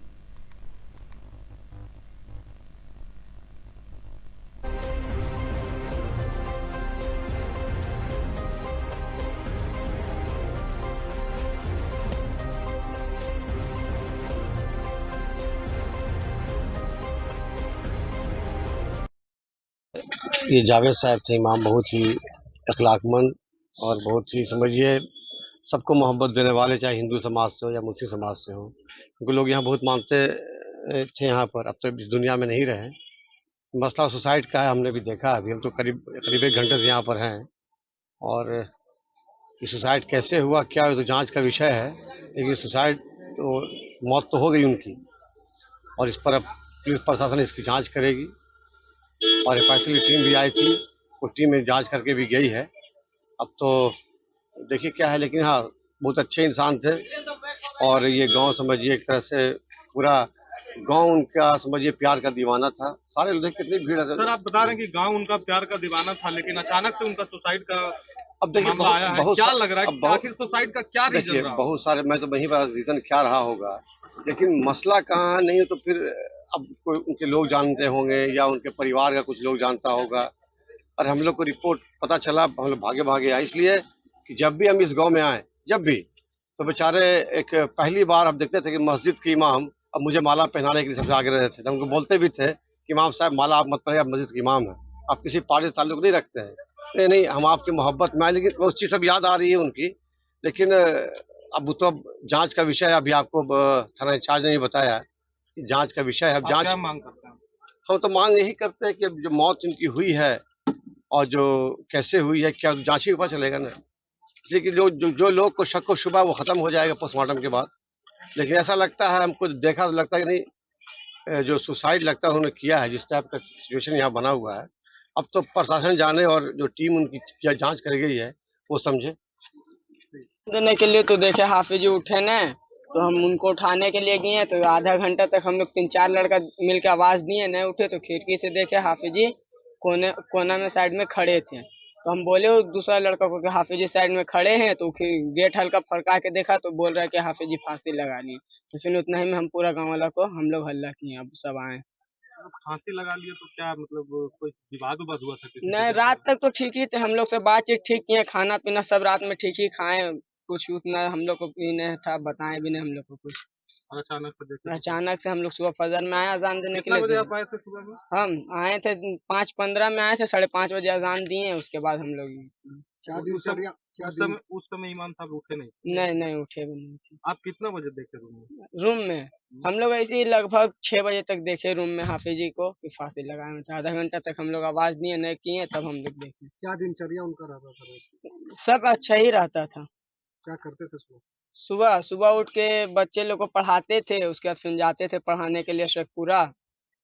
ये जावेद साहब थे इमाम, बहुत ही अखलाकमंद और बहुत ही समझिए सबको मोहब्बत देने वाले, चाहे हिंदू समाज से हो या मुस्लिम समाज से हो, क्योंकि लोग यहाँ बहुत मानते थे यहाँ पर। अब तो इस दुनिया में नहीं रहे। मसला सुसाइड का है, हमने भी देखा। अभी हम तो करीब 1 घंटे से यहाँ पर हैं और ये सुसाइड कैसे हुआ क्या हुआ तो जांच का विषय है, लेकिन सुसाइड तो मौत तो हो गई उनकी और इस पर अब पुलिस प्रशासन इसकी जाँच करेगी और फैसले की टीम भी आई थी, वो टीम में जांच करके भी गई है। अब तो देखिए क्या है, लेकिन हाँ बहुत अच्छे इंसान थे और ये गांव समझिए एक तरह से पूरा गांव उनका समझिए प्यार का दीवाना था। सारे लोग कितनी भीड़ है। सर आप बता रहे हैं कि गांव उनका प्यार का दीवाना था, लेकिन अचानक से उनका सुसाइड का अब देखिए बहुत क्या लग रहा है, आखिर सुसाइड का क्या रीजन रहा? बहुत सारे, मैं तो वही रीजन क्या रहा होगा, लेकिन मसला कहाँ नहीं हो तो फिर अब कोई उनके लोग जानते होंगे या उनके परिवार का कुछ लोग जानता होगा। और हम लोग को रिपोर्ट पता चला, हम लोग भागे भागे आए, इसलिए कि जब भी हम इस गांव में आए जब भी तो बेचारे एक पहली बार हम देखते थे कि मस्जिद के इमाम अब मुझे माला पहनाने के लिए सबसे आगे रहते थे। हम उनको बोलते भी थे कि इमाम साहब माला आप मत पहनिए, आप मस्जिद के इमाम हैं, आप किसी पार्टी से ताल्लुक नहीं रखते हैं। नहीं हम आपकी मोहब्बत में आए, लेकिन उस चीज़ सब याद आ रही है उनकी। लेकिन अब तो अब जांच का विषय है, अभी आपको थाना इंचार्ज ने बताया कि जांच का विषय है। अब जांच मांग करते हैं? हम तो मांग यही करते हैं कि अब जो मौत इनकी हुई है और जो कैसे हुई है क्या जांच ही पता चलेगा ना, इसलिए कि जो लोग को शक व शुबा वो खत्म हो जाएगा पोस्टमार्टम के बाद। लेकिन ऐसा लगता है, हमको देखा तो लगता है कि नहीं, जो सुसाइड लगता है उन्होंने किया है, जिस टाइप का सिचुएशन यहाँ बना हुआ है। अब तो प्रशासन जाने और जो टीम उनकी जांच कर गई है वो समझे। देने के लिए तो देखे हाफिज उठे न, तो हम उनको उठाने के लिए गए तो आधा घंटा तक हम लोग 3-4 लड़का मिलकर आवाज दिए, न उठे तो खिड़की से देखे हाफिज जी कोना में साइड में खड़े थे। तो हम बोले दूसरा लड़का को कि हाफिज साइड में खड़े हैं, तो गेट हल्का फड़का के देखा तो बोल रहा है कि हाफिज जी फांसी लगा लिए। तो फिर उतना ही में हम पूरा गाँव वाला को हम लोग हल्ला किए, अब सब आए। फांसी लगा लिए तो क्या मतलब कोई विवाद हुआ था? नहीं, रात तक तो ठीक ही थे, हम लोग से बातचीत ठीक किए, खाना पीना सब रात में ठीक ही खाए, कुछ उतना हम लोग को भी नहीं था, बताए भी नहीं हम लोग को कुछ। अचानक से हम लोग सुबह फजर में आए अजान देने के लिए। बजे आप आए थे सुबह में? हम आए थे 5:15 में आए थे, 5:30 बजे अजान दिए, उसके बाद हम लोग उस समय इमाम साहब उठे नहीं? नहीं उठे भी नहीं थे। आप कितना बजे देखे रूम में? हम लोग ऐसे ही लगभग 6 बजे तक देखे रूम में हाफिज जी को कि फांसी लगाए थे। आधा घंटा तक हम लोग आवाज दिए नहीं किए, तब हम लोग देखे। क्या दिनचर्या उनका रहता था? सब अच्छा ही रहता था। क्या करते थे सुबह उठ के बच्चे लोग को पढ़ाते थे, उसके बाद फिर जाते थे पढ़ाने के लिए शेखपुरा,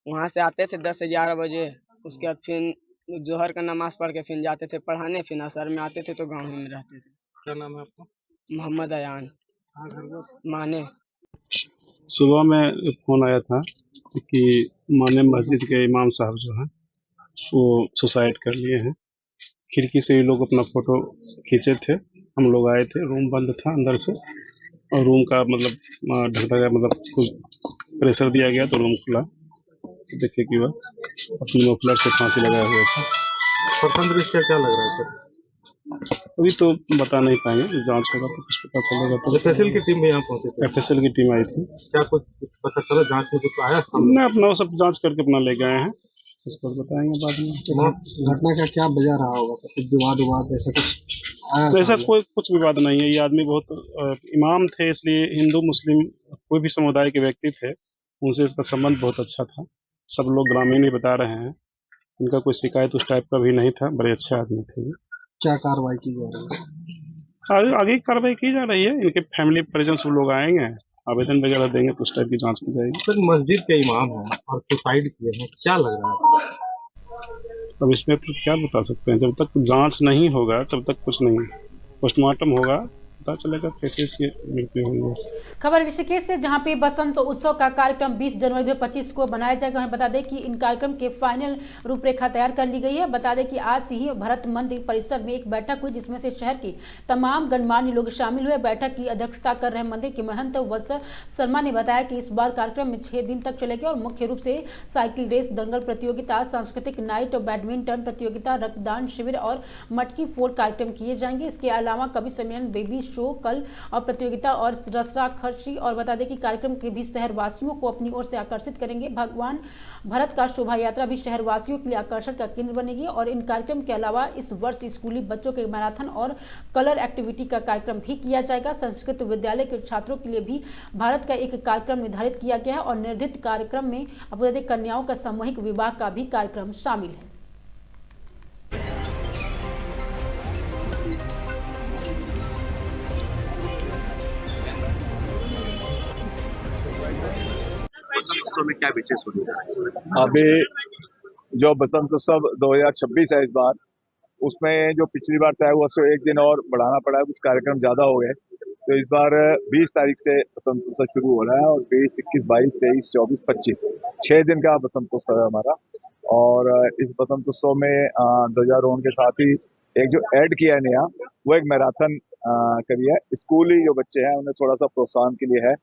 वहाँ से आते थे 10 से 11 बजे, उसके बाद फिर जोहर का नमाज पढ़ के फिर जाते थे पढ़ाने, फिर असर में आते थे तो गाँव में रहते थे। क्या नाम है आपका? मोहम्मद अयान। माने सुबह में फोन आया था कि माने मस्जिद के इमाम साहब जो हैं वो सुसाइड कर लिए हैं। खिड़की से ये लोग अपना फोटो खींचे थे, हम लोग आए थे, रूम बंद था अंदर से और रूम का मतलब ढका मतलब कुछ प्रेशर दिया गया तो रूम खुला, देखिए कि वह अपनी मफलर से फांसी लगाया हुआ था। प्रथम दृष्टया क्या लग रहा है सर? अभी तो बता नहीं पाएंगे, जांच होगा तो कुछ पता चलेगा। तो एफएसएल की टीम भी यहाँ पहुंची थी? एफएसएल की टीम आई थी। क्या कुछ पता चला जांच में कुछ आया? हमने अपना वो सब जांच करके अपना ले गए हैं, इस पर बताएंगे बाद में। घटना का क्या वजह रहा होगा? कुछ विवाद ऐसा कुछ? तो ऐसा कोई कुछ विवाद नहीं है। ये आदमी बहुत इमाम थे, इसलिए हिंदू मुस्लिम कोई भी समुदाय के व्यक्ति थे, उनसे इसका संबंध बहुत अच्छा था। सब लोग ग्रामीण ही बता रहे हैं, इनका कोई शिकायत उस टाइप का भी नहीं था, बड़े अच्छे आदमी थे। क्या कार्रवाई की जा रही है? आगे कार्रवाई की जा रही है। इनके फैमिली परिजन सब लोग आएंगे, आवेदन वगैरह देंगे तो उस टाइप की जांच की जाएगी। सर मस्जिद के इमाम हैं और सुसाइड किए हैं, क्या लग रहा है? अब इसमें तो क्या बता सकते हैं, जब तक जांच नहीं होगा तब तक कुछ नहीं। पोस्टमार्टम होगा, पता चलेगा कैसे इसकी मृत्यु हुई है। खबर ऋषिकेश से, जहां पे बसंत उत्सव का कार्यक्रम 20 जनवरी 2025 को बनाया जाएगा। हमें बता दें कि इन कार्यक्रम के फाइनल रूपरेखा तैयार कर ली गई है। बता दें कि आज ही भरत मंदिर परिसर में एक बैठक हुई, जिसमें से शहर के तमाम गणमान्य लोग शामिल हुए। बैठक की अध्यक्षता कर रहे मंदिर के महंत वत्स शर्मा ने बताया कि इस बार कार्यक्रम में 6 दिन तक चलेगा और मुख्य रूप से साइकिल रेस, दंगल प्रतियोगिता, सांस्कृतिक नाइट, बैडमिंटन प्रतियोगिता, रक्तदान शिविर और मटकी फोड़ कार्यक्रम किए जाएंगे। इसके अलावा कवि सम्मेलन, बेबी शो, कल और प्रतियोगिता और रसरा खर्ची। और बता दें कि कार्यक्रम के भी शहरवासियों को अपनी ओर से आकर्षित करेंगे। भगवान भरत का शोभा यात्रा भी शहरवासियों के लिए आकर्षण का केंद्र बनेगी। और इन कार्यक्रम के अलावा इस वर्ष स्कूली बच्चों के मैराथन और कलर एक्टिविटी का कार्यक्रम भी किया जाएगा। संस्कृत विद्यालय के छात्रों के लिए भी भारत का एक कार्यक्रम निर्धारित किया गया है और निर्धारित कार्यक्रम में अब बता दें कन्याओं का सामूहिक विवाह का भी कार्यक्रम शामिल है। में क्या विशेष होगा? अभी जो बसंत उत्सव 2026 है इस बार, उसमें जो पिछली बार तय हुआ उससे एक दिन और बढ़ाना पड़ा है, कुछ कार्यक्रम ज्यादा हो गए। तो इस बार 20 तारीख से बसंत उत्सव शुरू हो रहा है और 20, 21, 22, 23, 24, 25 6 दिन का बसंत उत्सव है हमारा। और इस बसंत उत्सव में ध्वजारोहण के साथ ही एक जो ऐड किया है नया, वो एक मैराथन करी है। स्कूली जो बच्चे हैं उन्हें थोड़ा सा प्रोत्साहन के लिए है।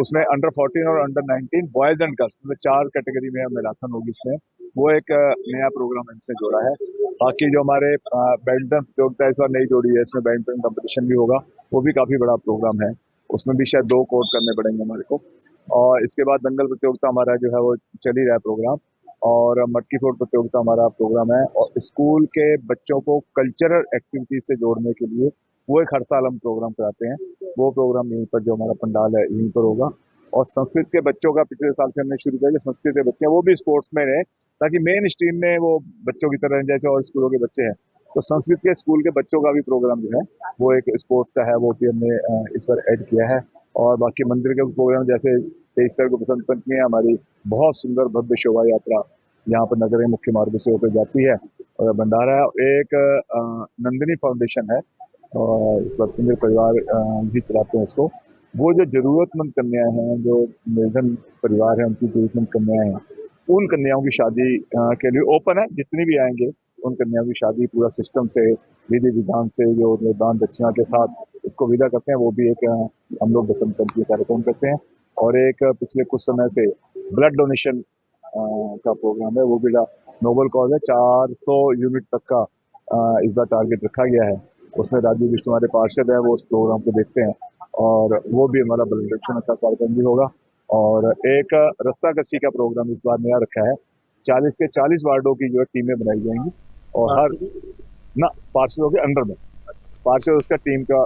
उसमें अंडर 14 और अंडर 19 बॉयज एंड गर्ल्स में 4 कैटेगरी में मैराथन होगी। इसमें वो एक नया प्रोग्राम इनसे जोड़ा है। बाकी जो हमारे बैडमिंटन प्रतियोगिता इस बार नई जोड़ी है, इसमें बैडमिंटन कंपटीशन भी होगा, वो भी काफी बड़ा प्रोग्राम है। उसमें भी शायद 2 कोर्स करने पड़ेंगे हमारे को। और इसके बाद दंगल प्रतियोगिता हमारा जो है वो चल ही रहा है प्रोग्राम, और मटकी फोड़ प्रतियोगिता हमारा प्रोग्राम है। और स्कूल के बच्चों को कल्चरल एक्टिविटीज से जोड़ने के लिए वो एक हर साल हम प्रोग्राम कराते हैं। वो प्रोग्राम यहीं पर जो हमारा पंडाल है यहीं पर होगा। और संस्कृत के बच्चों का पिछले साल से हमने शुरू किया, जो संस्कृत के बच्चे हैं वो भी स्पोर्ट्स में रहे, ताकि मेन स्ट्रीम में वो बच्चों की तरह जैसे और स्कूलों के बच्चे हैं, तो संस्कृत के स्कूल के बच्चों का भी प्रोग्राम जो है वो एक स्पोर्ट्स का है, वो भी हमने इस बार ऐड किया है। और बाकी मंदिर के प्रोग्राम जैसे 23 तारीख को बसंत पंचमी है, हमारी बहुत सुंदर भव्य शोभा यात्रा यहाँ पर नगर मुख्य मार्ग से होकर जाती है और भंडारा है। एक नंदिनी फाउंडेशन है और इस बार मेरे परिवार भी चलाते हैं इसको। वो जो जरूरतमंद कन्याएं हैं, जो निर्धन परिवार है, उनकी जरूरतमंद कन्याएं हैं, उन कन्याओं की शादी के लिए ओपन है। जितनी भी आएंगे उन कन्याओं की शादी पूरा सिस्टम से, विधि विधान से, जो दान दक्षिणा के साथ उसको विदा करते हैं, वो भी एक हम लोग बसंत पंचमी कार्यक्रम करते हैं। और एक पिछले कुछ समय से ब्लड डोनेशन का प्रोग्राम है, वो भी नोबल कॉज है। 400 यूनिट तक का इस बार टारगेट रखा गया है। उसमें राजीव विष्णु हमारे पार्षद है, वो उस प्रोग्राम को देखते हैं और वो भी हमारा ब्लड डोनेशन का कार्यक्रम भी होगा। और एक रस्सा कस्सी का प्रोग्राम इस बार नया रखा है। 40 के 40 वार्डों की जो है टीमें बनाई जाएंगी और हर पार्षदों के अंडर में पार्षद उसका टीम का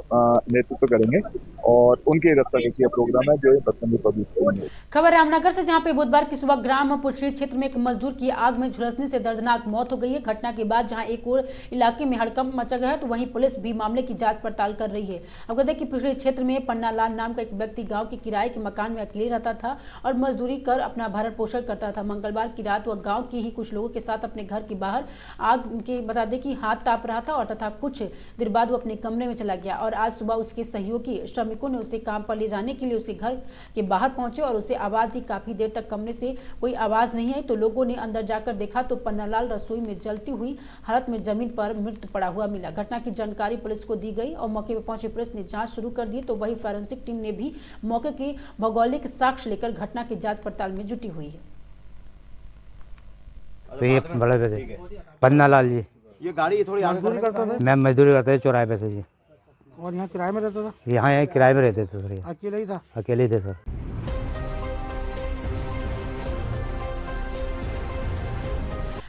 नेतृत्व करेंगे और उनके रस्ता कस्सी का प्रोग्राम है जो बसंत पब्लिश करेंगे। खबर रामनगर से, जहां पे बुधवार की सुबह ग्राम पुछरी क्षेत्र में एक मजदूर की आग में झुलसने से दर्दनाक मौत हो गई है। घटना के बाद जहां एक और इलाके में हड़कंप मचा गया है, तो वहीं पुलिस भी मामले की जांच पड़ताल कर रही है। अब कहते हैं कि पुछरी क्षेत्र में पन्ना लाल नाम का एक व्यक्ति गाँव के किराए के मकान में अकेले रहता था और मजदूरी कर अपना भरण पोषण करता था। मंगलवार की रात वह गाँव के ही कुछ लोगों के साथ अपने घर के बाहर आग के बता दें कि हाथ ताप रहा था और तथा कुछ देर बाद वो अपने कमरे में चला गया। और आज सुबह उसके सहयोगी श्रमिकों ने उसे काम पर ले जाने के लिए उसके घर के बाहर पहुंचे और उसे आवाज दी। काफी देर तक कमरे से कोई आवाज नहीं आई तो लोगों ने अंदर जाकर देखा तो पन्नालाल रसोई में जलती हुई हालत में जमीन पर मृत पड़ा हुआ मिला। घटना की जानकारी पुलिस को दी गई और मौके पर पहुंची पुलिस ने जांच शुरू कर दी। तो वही फॉरेंसिक टीम ने भी मौके के भौगोलिक साक्ष्य लेकर घटना की जांच पड़ताल में जुटी हुई है। तो ये बड़े पन्नालाल जी, ये गाड़ी थोड़ी मजदूरी करता था। मैं मजदूरी करता था चौराहे पे से जी। और यहाँ किराए में रहता था? यहाँ किराए में रहते थे सर। अकेले ही था? अकेले ही थे सर।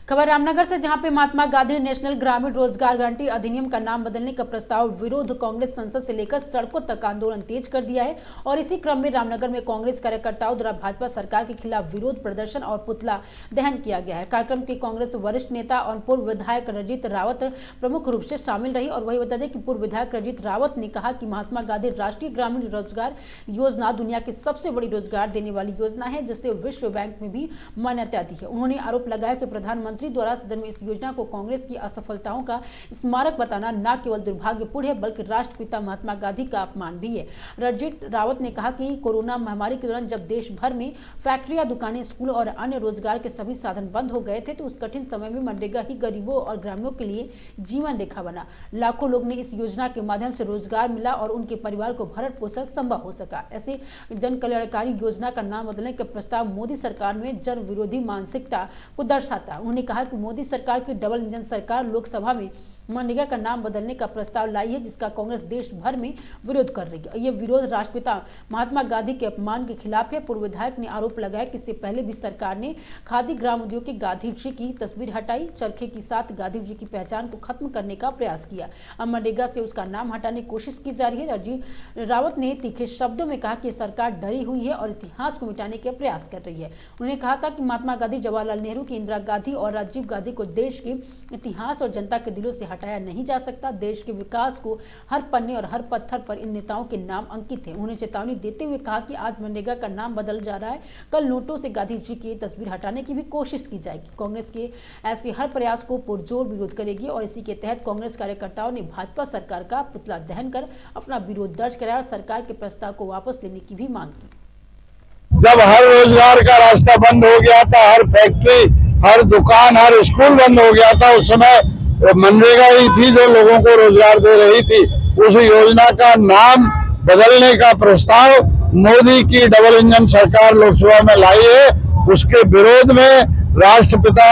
खबर रामनगर से, जहां पे महात्मा गांधी नेशनल ग्रामीण रोजगार गारंटी अधिनियम का नाम बदलने का प्रस्ताव विरोध कांग्रेस संसद से लेकर सड़कों तक आंदोलन तेज कर दिया है। और इसी क्रम में रामनगर में कांग्रेस कार्यकर्ताओं द्वारा भाजपा सरकार के खिलाफ विरोध प्रदर्शन और पुतला दहन किया गया है। कार्यक्रम के कांग्रेस वरिष्ठ नेता और पूर्व विधायक रंजीत रावत प्रमुख रूप से शामिल रही। और वही बता दें कि पूर्व विधायक रंजीत रावत ने कहा कि महात्मा गांधी राष्ट्रीय ग्रामीण रोजगार योजना दुनिया की सबसे बड़ी रोजगार देने वाली योजना है, जिसे विश्व बैंक में भी मान्यता दी है। उन्होंने आरोप लगाया कि प्रधानमंत्री द्वारा सदन में इस योजना को कांग्रेस की असफलताओं का स्मारक बताना न केवल दुर्भाग्यपूर्ण है, बल्कि राष्ट्रपिता महात्मा गांधी का अपमान भी है। रंजीत रावत ने कहा कि कोरोना महामारी के दौरान जब देश भर में फैक्ट्रियां, दुकानें, स्कूल और अन्य रोजगार के सभी साधन बंद हो गए थे, तो उस कठिन समय में मनरेगा ही गरीबों और ग्रामीणों के लिए जीवन रेखा बना। लाखों लोग ने इस योजना के माध्यम से रोजगार मिला और उनके परिवार को भरण पोषण संभव हो सका। ऐसे जन कल्याणकारी योजना का नाम बदलने का प्रस्ताव मोदी सरकार में जन विरोधी मानसिकता को दर्शाता है। उन्होंने कहा कि मोदी सरकार की डबल इंजन सरकार लोकसभा में मनरेगा का नाम बदलने का प्रस्ताव लाई है, जिसका कांग्रेस देश भर में विरोध कर रही है। ये विरोध राष्ट्रपिता महात्मा गांधी के अपमान के खिलाफ है। पूर्व विधायक ने आरोप लगाया कि इससे पहले भी सरकार ने खादी ग्राम उद्योग के गांधी जी की तस्वीर हटाई, चरखे के साथ गांधी जी की पहचान को खत्म करने का प्रयास किया। अब मनरेगा से उसका नाम हटाने की कोशिश की जा रही है। रंजीत रावत ने तीखे शब्दों में कहा कि सरकार डरी हुई है और इतिहास को मिटाने का प्रयास कर रही है। उन्होंने कहा था कि महात्मा गांधी, जवाहरलाल नेहरू की इंदिरा गांधी और राजीव गांधी को देश के इतिहास और जनता के दिलों से हटाया नहीं जा सकता। देश के विकास को हर पन्ने और हर पत्थर पर इन नेताओं के नाम अंकित है। उन्होंने चेतावनी देते हुए कहा कि आज मनरेगा का नाम बदल जा रहा है, कल नोटों से गांधी जी की तस्वीर हटाने की भी कोशिश की जाएगी। कांग्रेस के ऐसे हर प्रयास को पुरजोर विरोध करेगी और इसी के तहत कांग्रेस कार्यकर्ताओं ने भाजपा सरकार का पुतला दहन कर अपना विरोध दर्ज कराया और सरकार के प्रस्ताव को वापस लेने की भी मांग की। जब हर रोजगार का रास्ता बंद हो गया था, हर फैक्ट्री, हर दुकान, हर स्कूल बंद हो गया था, उस समय मनरेगा ही थी जो लोगों को रोजगार दे रही थी। उस योजना का नाम बदलने का प्रस्ताव मोदी की डबल इंजन सरकार लोकसभा में लाई है। उसके विरोध में, राष्ट्रपिता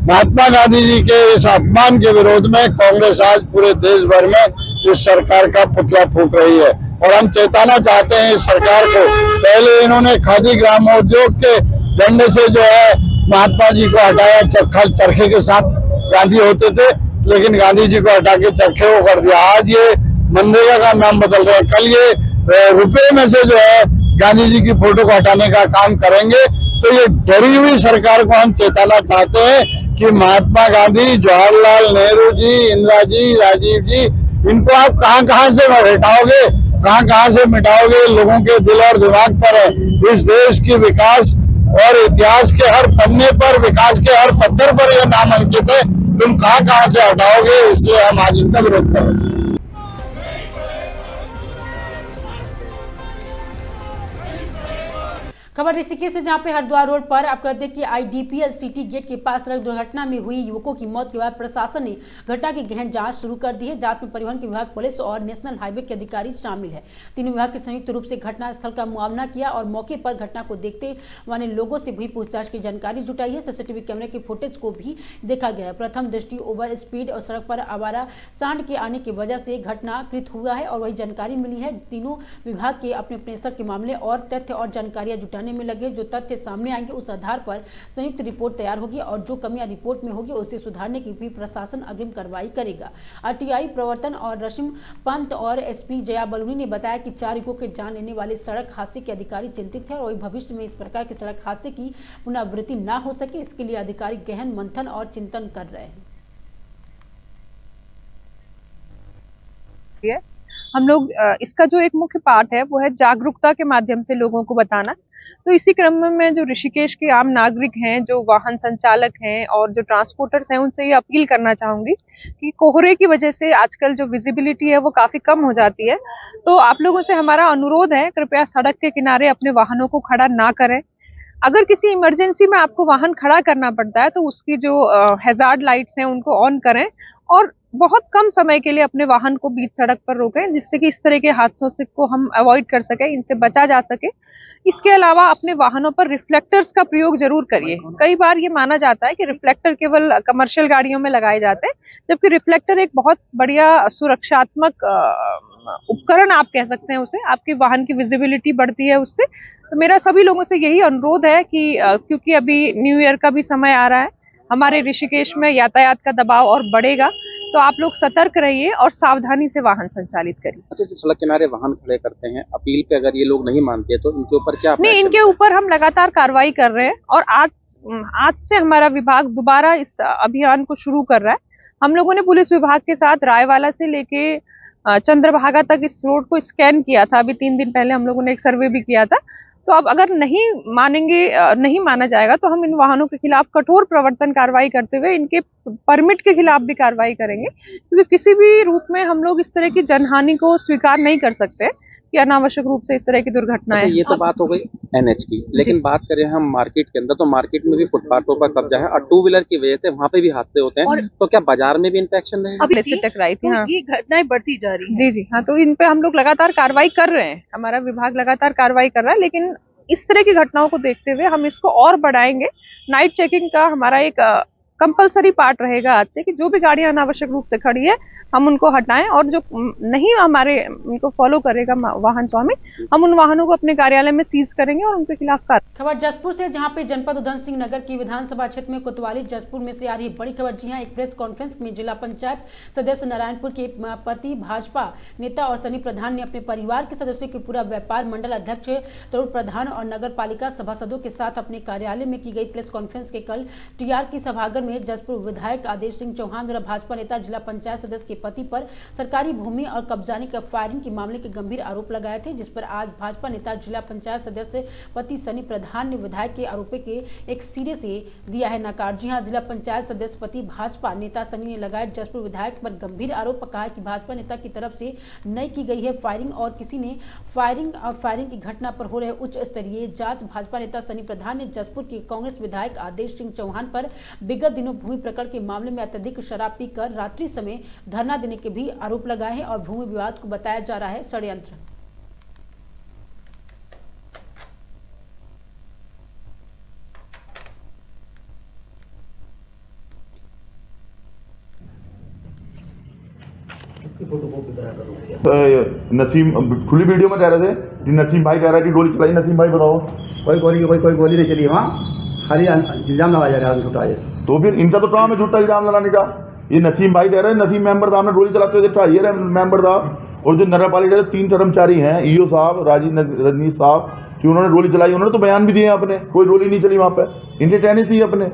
महात्मा गांधी जी के इस अपमान के विरोध में कांग्रेस आज पूरे देश भर में इस सरकार का पुतला फूंक रही है। और हम चेताना चाहते हैं इस सरकार को। पहले इन्होंने खादी ग्रामोद्योग के झंडे से जो है महात्मा जी को हटाया, चरखे के साथ गांधी होते थे, लेकिन गांधी जी को हटा के चरखे को कर दिया। आज ये मनरेगा का नाम बदल रहे हैं, कल ये रुपए में से जो है गांधी जी की फोटो को हटाने का काम करेंगे। तो ये डरी हुई सरकार को हम चेताना चाहते हैं कि महात्मा गांधी, जवाहरलाल नेहरू जी, इंदिरा जी, राजीव जी, इनको आप कहां से हटाओगे, कहां से मिटाओगे? लोगों के दिल और दिमाग पर है। इस देश की विकास और इतिहास के हर पन्ने पर, विकास के हर पत्थर पर यह नाम अंकित है। तुम कहां से हटाओगे? इसलिए हम आज इनका विरोध कर रहे हैं। खबर ऋषिकेश से, जहां पे हरिद्वार रोड पर आप कहते हैं कि आईडीपीएल सिटी गेट के पास सड़क दुर्घटना में हुई युवकों की मौत के बाद प्रशासन ने घटना की गहन जांच शुरू कर दी है। जांच में परिवहन के विभाग, पुलिस और नेशनल हाईवे के अधिकारी शामिल है। तीनों विभाग के संयुक्त रूप से घटना स्थल का मुआयना किया और मौके पर घटना को देखते वाले लोगों से भी पूछताछ की जानकारी जुटाई है। सीसीटीवी कैमरे के फुटेज को भी देखा गया है। प्रथम दृष्टि ओवर स्पीड और सड़क पर आवारा सांड के आने की वजह से घटनाकृत हुआ है और वही जानकारी मिली है। तीनों विभाग के अपने अपने स्तर के मामले और तथ्य और जानकारियां जुटाने में लगे। जो तथ्य सामने आएंगे उस आधार पर संयुक्त रिपोर्ट तैयार होगी और जो कमियां रिपोर्ट में होगी उसे सुधारने की भी प्रशासन अग्रिम कार्रवाई करेगा। आरटीआई प्रवर्तन और रशिम पंत और एसपी जया बलूनी ने बताया कि 4 युवकों के जान लेने वाले सड़क हादसे के अधिकारी चिंतित है और वही भविष्य में इस प्रकार के सड़क हादसे की पुनरावृत्ति न हो सके, इसके लिए अधिकारी गहन मंथन और चिंतन कर रहे हैं। हम लोग इसका जो एक मुख्य पार्ट है वो है जागरूकता के माध्यम से लोगों को बताना। तो इसी क्रम में जो ऋषिकेश के आम नागरिक हैं, जो वाहन संचालक हैं और जो ट्रांसपोर्टर्स हैं, उनसे ये अपील करना चाहूंगी कि कोहरे की वजह से आजकल जो विजिबिलिटी है वो काफी कम हो जाती है। तो आप लोगों से हमारा अनुरोध है, कृपया सड़क के किनारे अपने वाहनों को खड़ा ना करें। अगर किसी इमरजेंसी में आपको वाहन खड़ा करना पड़ता है तो उसकी जो हैजार्ड लाइट्स हैं उनको ऑन करें और बहुत कम समय के लिए अपने वाहन को बीच सड़क पर रोकें, जिससे कि इस तरह के हादसों से को हम अवॉइड कर सकें, इनसे बचा जा सके। इसके अलावा अपने वाहनों पर रिफ्लेक्टर्स का प्रयोग जरूर करिए। कई बार ये माना जाता है कि रिफ्लेक्टर केवल कमर्शियल गाड़ियों में लगाए जाते हैं, जबकि रिफ्लेक्टर एक बहुत बढ़िया सुरक्षात्मक उपकरण आप कह सकते हैं उसे। आपके वाहन की विजिबिलिटी बढ़ती है उससे। तो मेरा सभी लोगों से यही अनुरोध है कि क्योंकि अभी न्यू ईयर का भी समय आ रहा है, हमारे ऋषिकेश में यातायात का दबाव और बढ़ेगा। तो आप लोग सतर्क रहिए और सावधानी से वाहन संचालित करिए। अच्छा, जो सड़क किनारे वाहन खड़े करते हैं, अपील पे अगर ये लोग नहीं मानते तो इनके ऊपर क्या? नहीं, इनके ऊपर हम लगातार कार्रवाई कर रहे हैं और आज से हमारा विभाग दोबारा इस अभियान को शुरू कर रहा है। हम लोगों ने पुलिस विभाग के साथ रायवाला से लेके चंद्रभागा तक इस रोड को स्कैन किया था। अभी 3 दिन पहले हम लोगों ने एक सर्वे भी किया था। तो अब अगर नहीं माना जाएगा तो हम इन वाहनों के खिलाफ कठोर प्रवर्तन कार्रवाई करते हुए इनके परमिट के खिलाफ भी कार्रवाई करेंगे, क्योंकि किसी भी रूप में हम लोग इस तरह की जनहानि को स्वीकार नहीं कर सकते कि अनावश्यक रूप से इस तरह की दुर्घटनाएं। अच्छा, ये तो बात हो गई NH की, लेकिन बात करें हम मार्केट के अंदर, तो मार्केट में भी फुटपाथों पर कब्जा है और 2 व्हीलर की वजह से वहाँ पे भी हादसे होते हैं। तो क्या बाजार में भी इन्फेक्शन रहेगा? अब से टकराई थी, हाँ, ये घटनाएं बढ़ती जा रही हैं। जी हाँ, तो इन पे हम लोग लगातार कार्रवाई कर रहे हैं। हमारा विभाग लगातार कार्रवाई कर रहा है, लेकिन इस तरह की घटनाओं को देखते हुए हम इसको और बढ़ाएंगे। नाइट चेकिंग का हमारा एक कंपलसरी पार्ट रहेगा आज से, कि जो भी गाड़ियां अनावश्यक रूप से खड़ी है हम उनको हटाएं, और जो नहीं हमारे उनको फॉलो करेगा वाहन स्वामी, हम उन वाहनों को अपने कार्यालय में सीज करेंगे और उनके खिलाफ कार्रवाई। खबर जसपुर से, जहां पे जनपद उधम सिंह नगर की विधानसभा क्षेत्र में कोतवाली जसपुर में से आ रही बड़ी खबर। जी हां, एक प्रेस कॉन्फ्रेंस में जिला पंचायत सदस्य नारायणपुर के पति भाजपा नेता और सनी प्रधान ने अपने परिवार के सदस्यों के पूरा व्यापार मंडल अध्यक्ष तरुण प्रधान और नगर पालिका सभासदों के साथ अपने कार्यालय में की गई प्रेस कॉन्फ्रेंस के कल TRK सभागार में जसपुर विधायक आदेश सिंह चौहान द्वारा भाजपा नेता जिला पंचायत सदस्य के पति पर सरकारी भूमि और कब्जाने का फायरिंग के मामले के गंभीर आरोप लगाए थे, जिस पर आज भाजपा नेता जिला पंचायत सदस्य पति सनी प्रधान ने विधायक के आरोप के एक सिरे से दिया है नकार। जी हां, जिला पंचायत सदस्य पति भाजपा नेता सनी ने लगाए जसपुर विधायक पर गंभीर आरोप, कहा कि भाजपा नेता की तरफ से नहीं की गई है फायरिंग और किसी ने फायरिंग की घटना पर हो रहे उच्च स्तरीय जांच। भाजपा नेता सनी प्रधान ने जसपुर के कांग्रेस विधायक आदेश सिंह चौहान पर विगत दिनों भूमि प्रकरण के मामले में अत्यधिक शराब पीकर रात्रि समय धरना देने के भी आरोप लगाए हैं और भूमि विवाद को बताया जा रहा है षड्यंत्र। नसीम खुली वीडियो में कह रहे थे कि नसीम भाई कह रहा है कि गोली चलाई। नसीम भाई बताओ। कोई गोली नहीं चली वहाँ, खाली इल्जाम लगाया जा रहा है। तो फिर इनका तो काम है झूठा इल्जाम लगाने का। ये नसीम भाई कह रहे हैं नसीम मेंबर साहब ने गोली चलाते हुए देखा, ये मेंबर साहब और जो नगर पालिका के 3 कर्मचारी हैं, EO साहब, राजीव रजनीश साहब, कि उन्होंने गोली चलाई। उन्होंने तो बयान भी दिए हैं अपने, कोई गोली नहीं चली वहाँ पे, इनके टेनिस थी अपने।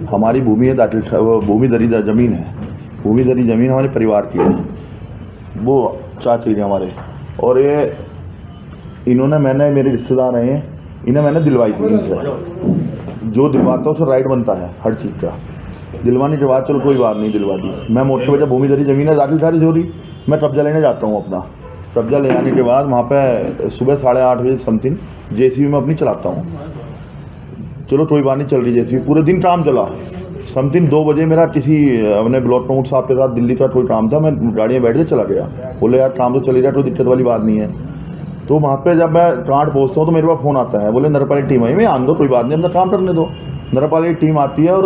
हमारी भूमि है, भूमिधरी जमीन है, भूमिधरी जमीन हमारे परिवार की है, वो चाची ने हमारे, और ये इन्होंने मेरे रिश्तेदार हैं, इन्हें मैंने दिलवाई थी इनसे। जो दिलवाता है उसको राइट बनता है हर चीज़ का। दिलवाने के बाद चलो कोई बात नहीं, दिलवा दी। मैं मोटे वजह भूमिधरी जमीन है, दाखिल खारिज हो रही, मैं कब्जा लेने जाता हूँ अपना। कब्जा ले आने के बाद वहाँ पे सुबह 8:30 बजे समथिंग JCB में अपनी चलाता हूँ। चलो कोई बात नहीं, चल रही JCB, पूरे दिन काम चला। समथिंग 2 बजे मेरा किसी अपने ब्लॉक प्रमुख साहब के साथ दिल्ली का कोई काम था, मैं गाड़ी में बैठ के चला गया। बोले यार काम तो चली रहा, कोई दिक्कत वाली बात नहीं है। तो वहाँ पे जब मैं कांट पहुँचता हूँ तो मेरे पास फ़ोन आता है, बोले नगरपालिका टीम आई। मैं आन दो, कोई बात नहीं, अपना काम करने दो। नगरपालिका टीम आती है और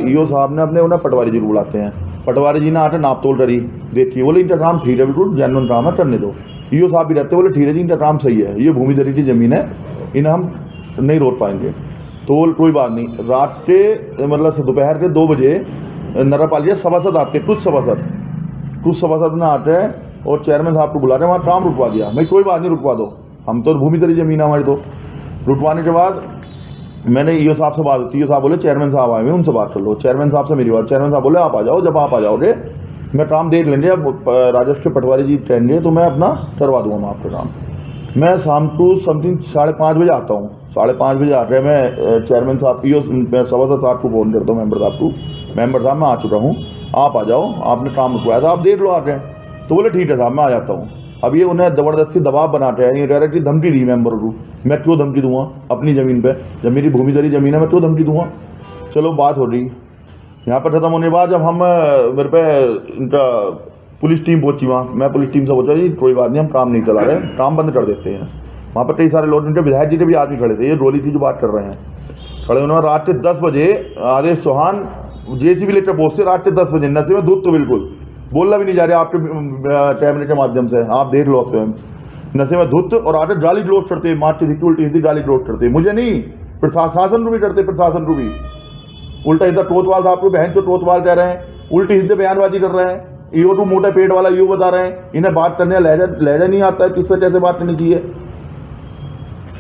EO साहब ने अपने उन्हें पटवारी जी को बुलाते हैं। पटवारी जी ने आकर नाप तोल करी, देखिए, बोले इनका काम ठीक है, बिल्कुल जेन्युइन काम है, करने दो। EO साहब भी रहते, बोले ठीक है जी, इनका काम सही है, ये भूमिधरी की ज़मीन है, इन्हें हम नहीं रोक पाएंगे। तो कोई बात नहीं। रात के मतलब दोपहर के 2 बजे नगरपालिका सभासद आते, कुछ सभासद ने आते हैं और चेयरमैन साहब को बुला रहे हैं, वहाँ काम रुकवा दिया। मैं कोई बात नहीं, रुकवा दो, हम तो भूमिधरी जमीन है हमारी। तो रुकवाने के बाद मैंने EO साहब से बात की, EO साहब बोले चेयरमैन साहब आए हुए, उनसे बात कर लो। चेयरमैन साहब से मेरी बात, चेयरमैन साहब बोले आप आ जाओ, जब आप आ जाओगे मैं काम देख लेंगे, अब राजस्व के पटवारी जी ठहरेंगे तो मैं अपना करवा दूँगा मैं आपका काम। मैं शाम को समथिंग 5:30 बजे आता हूँ। 5:30 बजे आकर मैं चेयरमैन साहब EO सभासद साहब को फ़ोन करता हूँ, मेंबर साहब को, मेंबर साहब मैं आ चुका हूँ, आप आ जाओ, आपने काम रुकवाया था, आप देख लो आके। तो बोले ठीक है साहब, मैं आ जाता हूँ। अब ये उन्हें ज़बरदस्ती दबाव बनाते हैं, ये डायरेक्टली धमकी दी मेंबर को। मैं क्यों धमकी दूंगा अपनी ज़मीन पे, जब मेरी भूमिधरी ज़मीन है, मैं क्यों धमकी दूंगा। चलो बात हो रही, यहाँ पर ख़त्म होने के बाद जब हम मेरे पे इनका पुलिस टीम पहुंची, वहाँ मैं पुलिस टीम से पूछा जी कोई बात नहीं, हम काम नहीं चला रहे, काम बंद कर देते हैं। वहाँ पर कई सारे लोग, इनके विधायक जी के भी आदमी खड़े थे, ये रोली की जो बात कर रहे हैं, खड़े उन्होंने रात के 10 बजे आदेश चौहान JCB लेकर पहुँचते, रात के 10 बजे नशे में दूध तो बिल्कुल बोलना भी नहीं जा रहा आपके कैमरे के माध्यम से, आप देख लो स्वयं। नशे में धुत और आटे जाली डोज चढ़ते, मारती थी उल्टी थी जाली डोज चढ़ते, मुझे नहीं प्रशासन को भी डरते, प्रशासन को भी उल्टा इधर टोतवाल साहब को बहन चो टोतवाल कह रहे हैं, उल्टी सीधे बयानबाजी कर रहे हैं, यो तो मोटा पेट वाला यो बता रहे हैं, इन्हें बात करने लहजा नहीं आता है किससे कैसे बात करनी चाहिए।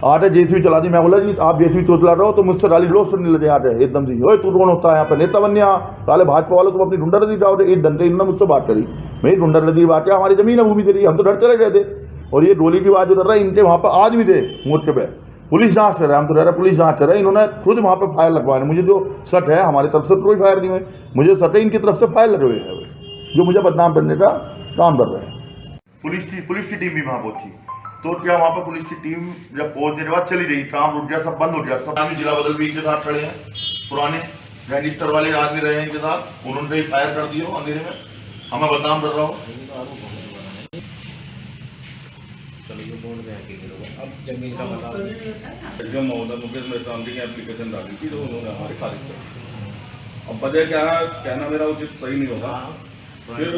आटे जेसीबी चला दी, मैं बोला जी आप जेसीबी चला रहे हो तो मुझसे गाली गलौज सुनने लगे आटे एकदम से, ओए तू कौन होता है यहाँ पे नेता बनने, साले भाजपा वाले तुम अपनी ढूंढर नदी जाओ, एक घंटे इन्होंने मुझसे बात करी, मेरी ढूंढर नदी बात है, हमारी जमीन है भूमि दे रही, हम तो डर चले गए थे। और ये गोली की बात जो कर रहा है, इनके वहाँ पर आज भी थे मोर्चे पे, पुलिस जांच कर रहा है, हम तो रह रहे पुलिस जांच कर रहे हैं, इन्होंने खुद वहाँ पे फायर लगवाए, मुझे जो शक है हमारी तरफ से कोई फायर नहीं हुए, मुझे शक है इनकी तरफ से फायर लगे हुए हैं जो मुझे बदनाम करने का काम कर रहे हैं। पुलिस की टीम भी वहाँ पहुंची, तो क्या वहाँ पर पुलिस की टीम जब पहुंचने के बाद चली रही, काम रुक गया, सब बंद हो गया, सब जिला बदल भी इनके साथ खड़े हैं, पुराने गैंगस्टर वाले आदमी रहे हैं इनके साथ, उन्होंने फायर कर दिया अंधेरे में, हमें बदनाम कर रहा हो। अब जमीन का मतलब मुकेश मेहता की एप्लीकेशन डाली थी तो उन्होंने हमारी खारिज कर दी। अब वजह क्या है, कहना मेरा उचित सही नहीं होगा। फिर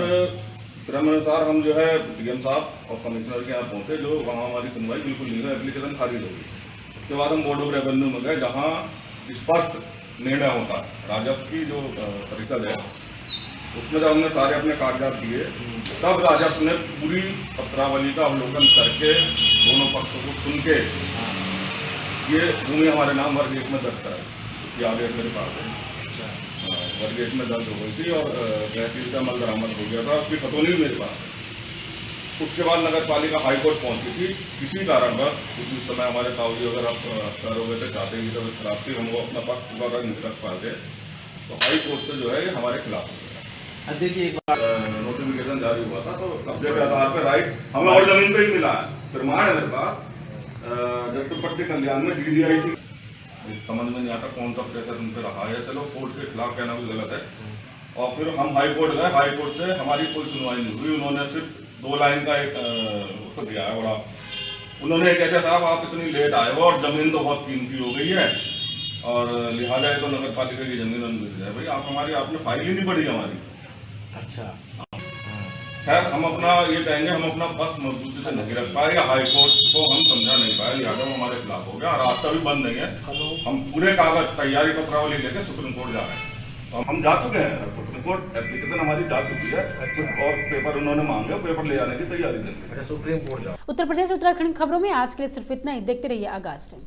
क्रमानुसार हम जो है डीएम साहब और कमिश्नर के यहाँ पहुँचे, जो वहाँ हमारी सुनवाई बिल्कुल नहीं हुई, एप्लीकेशन खारिज हो गई। उसके बाद हम बोर्ड ऑफ रेवेन्यू में गए, जहाँ स्पष्ट निर्णय होता है, राजस्व की जो परिषद है उसमें जब हमने सारे अपने कागजात दिए, तब राजस्व ने पूरी पत्रावली का अवलोकन करके दोनों पक्षों को सुन के ये भूमि हमारे नाम वर्ग 1 में दर्ज कराई, उसकी आदेश मेरे पास है, वर्ग 1 में दर्ज हो गई थी और तहसील का अमल दरामद हो गया था, उसकी खतौनी मेरे पास। उसके बाद नगर पालिका हाईकोर्ट पहुंची थी, किसी कारणवश उस समय हमारे ताऊजी अगर आप अफसर हो गए थे, चाहते की तबीयत खराब थी, हमको अपना पक्ष पूरा नहीं रख पाते, तो हाईकोर्ट से जो है ये हमारे खिलाफ हो गया। देखिए एक बार नोटिफिकेशन जारी हुआ था, तो कब्जे के आधार पर राइट हमें और जमीन पे ही मिला है, प्रमाण है मेरे पास, जगतपट्टी कल्याण में DDI थी, समझ में नहीं आता कौन सा प्रेशर उन पर रहा है, चलो कोर्ट के खिलाफ कहना भी गलत है। और फिर हम हाईकोर्ट गए, हाईकोर्ट से हमारी कोई सुनवाई नहीं हुई, उन्होंने सिर्फ 2 लाइन का एक उसको दिया है बड़ा, उन्होंने कहते साहब आप इतनी लेट आए हो और जमीन तो बहुत कीमती हो गई है और लिहाजा है तो नगर पालिका की जमीन मिल जाए। भाई आप हमारी आपने फाइल ही नहीं पड़ी हमारी। अच्छा खैर हम अपना ये कहेंगे, हम अपना पक्ष मजबूती से नहीं रख पाए या हाईकोर्ट को हम समझा नहीं पाए, लिहाजा वो हमारे खिलाफ हो गया। रास्ता भी बंद नहीं है, हम पूरे कागज तैयारी पत्रावली लेके सुप्रीम कोर्ट जा रहे हैं, तो हम जा चुके हैं सुप्रीम कोर्ट, एप्लीकेशन हमारी जा चुकी है और पेपर उन्होंने मांगे, पेपर ले जाने की तैयारी देंगे। सुप्रीम कोर्ट जाओ। उत्तर प्रदेश उत्तराखंड खबरों में आज के लिए सिर्फ इतना ही। देखते रहिए आगाज टाइम।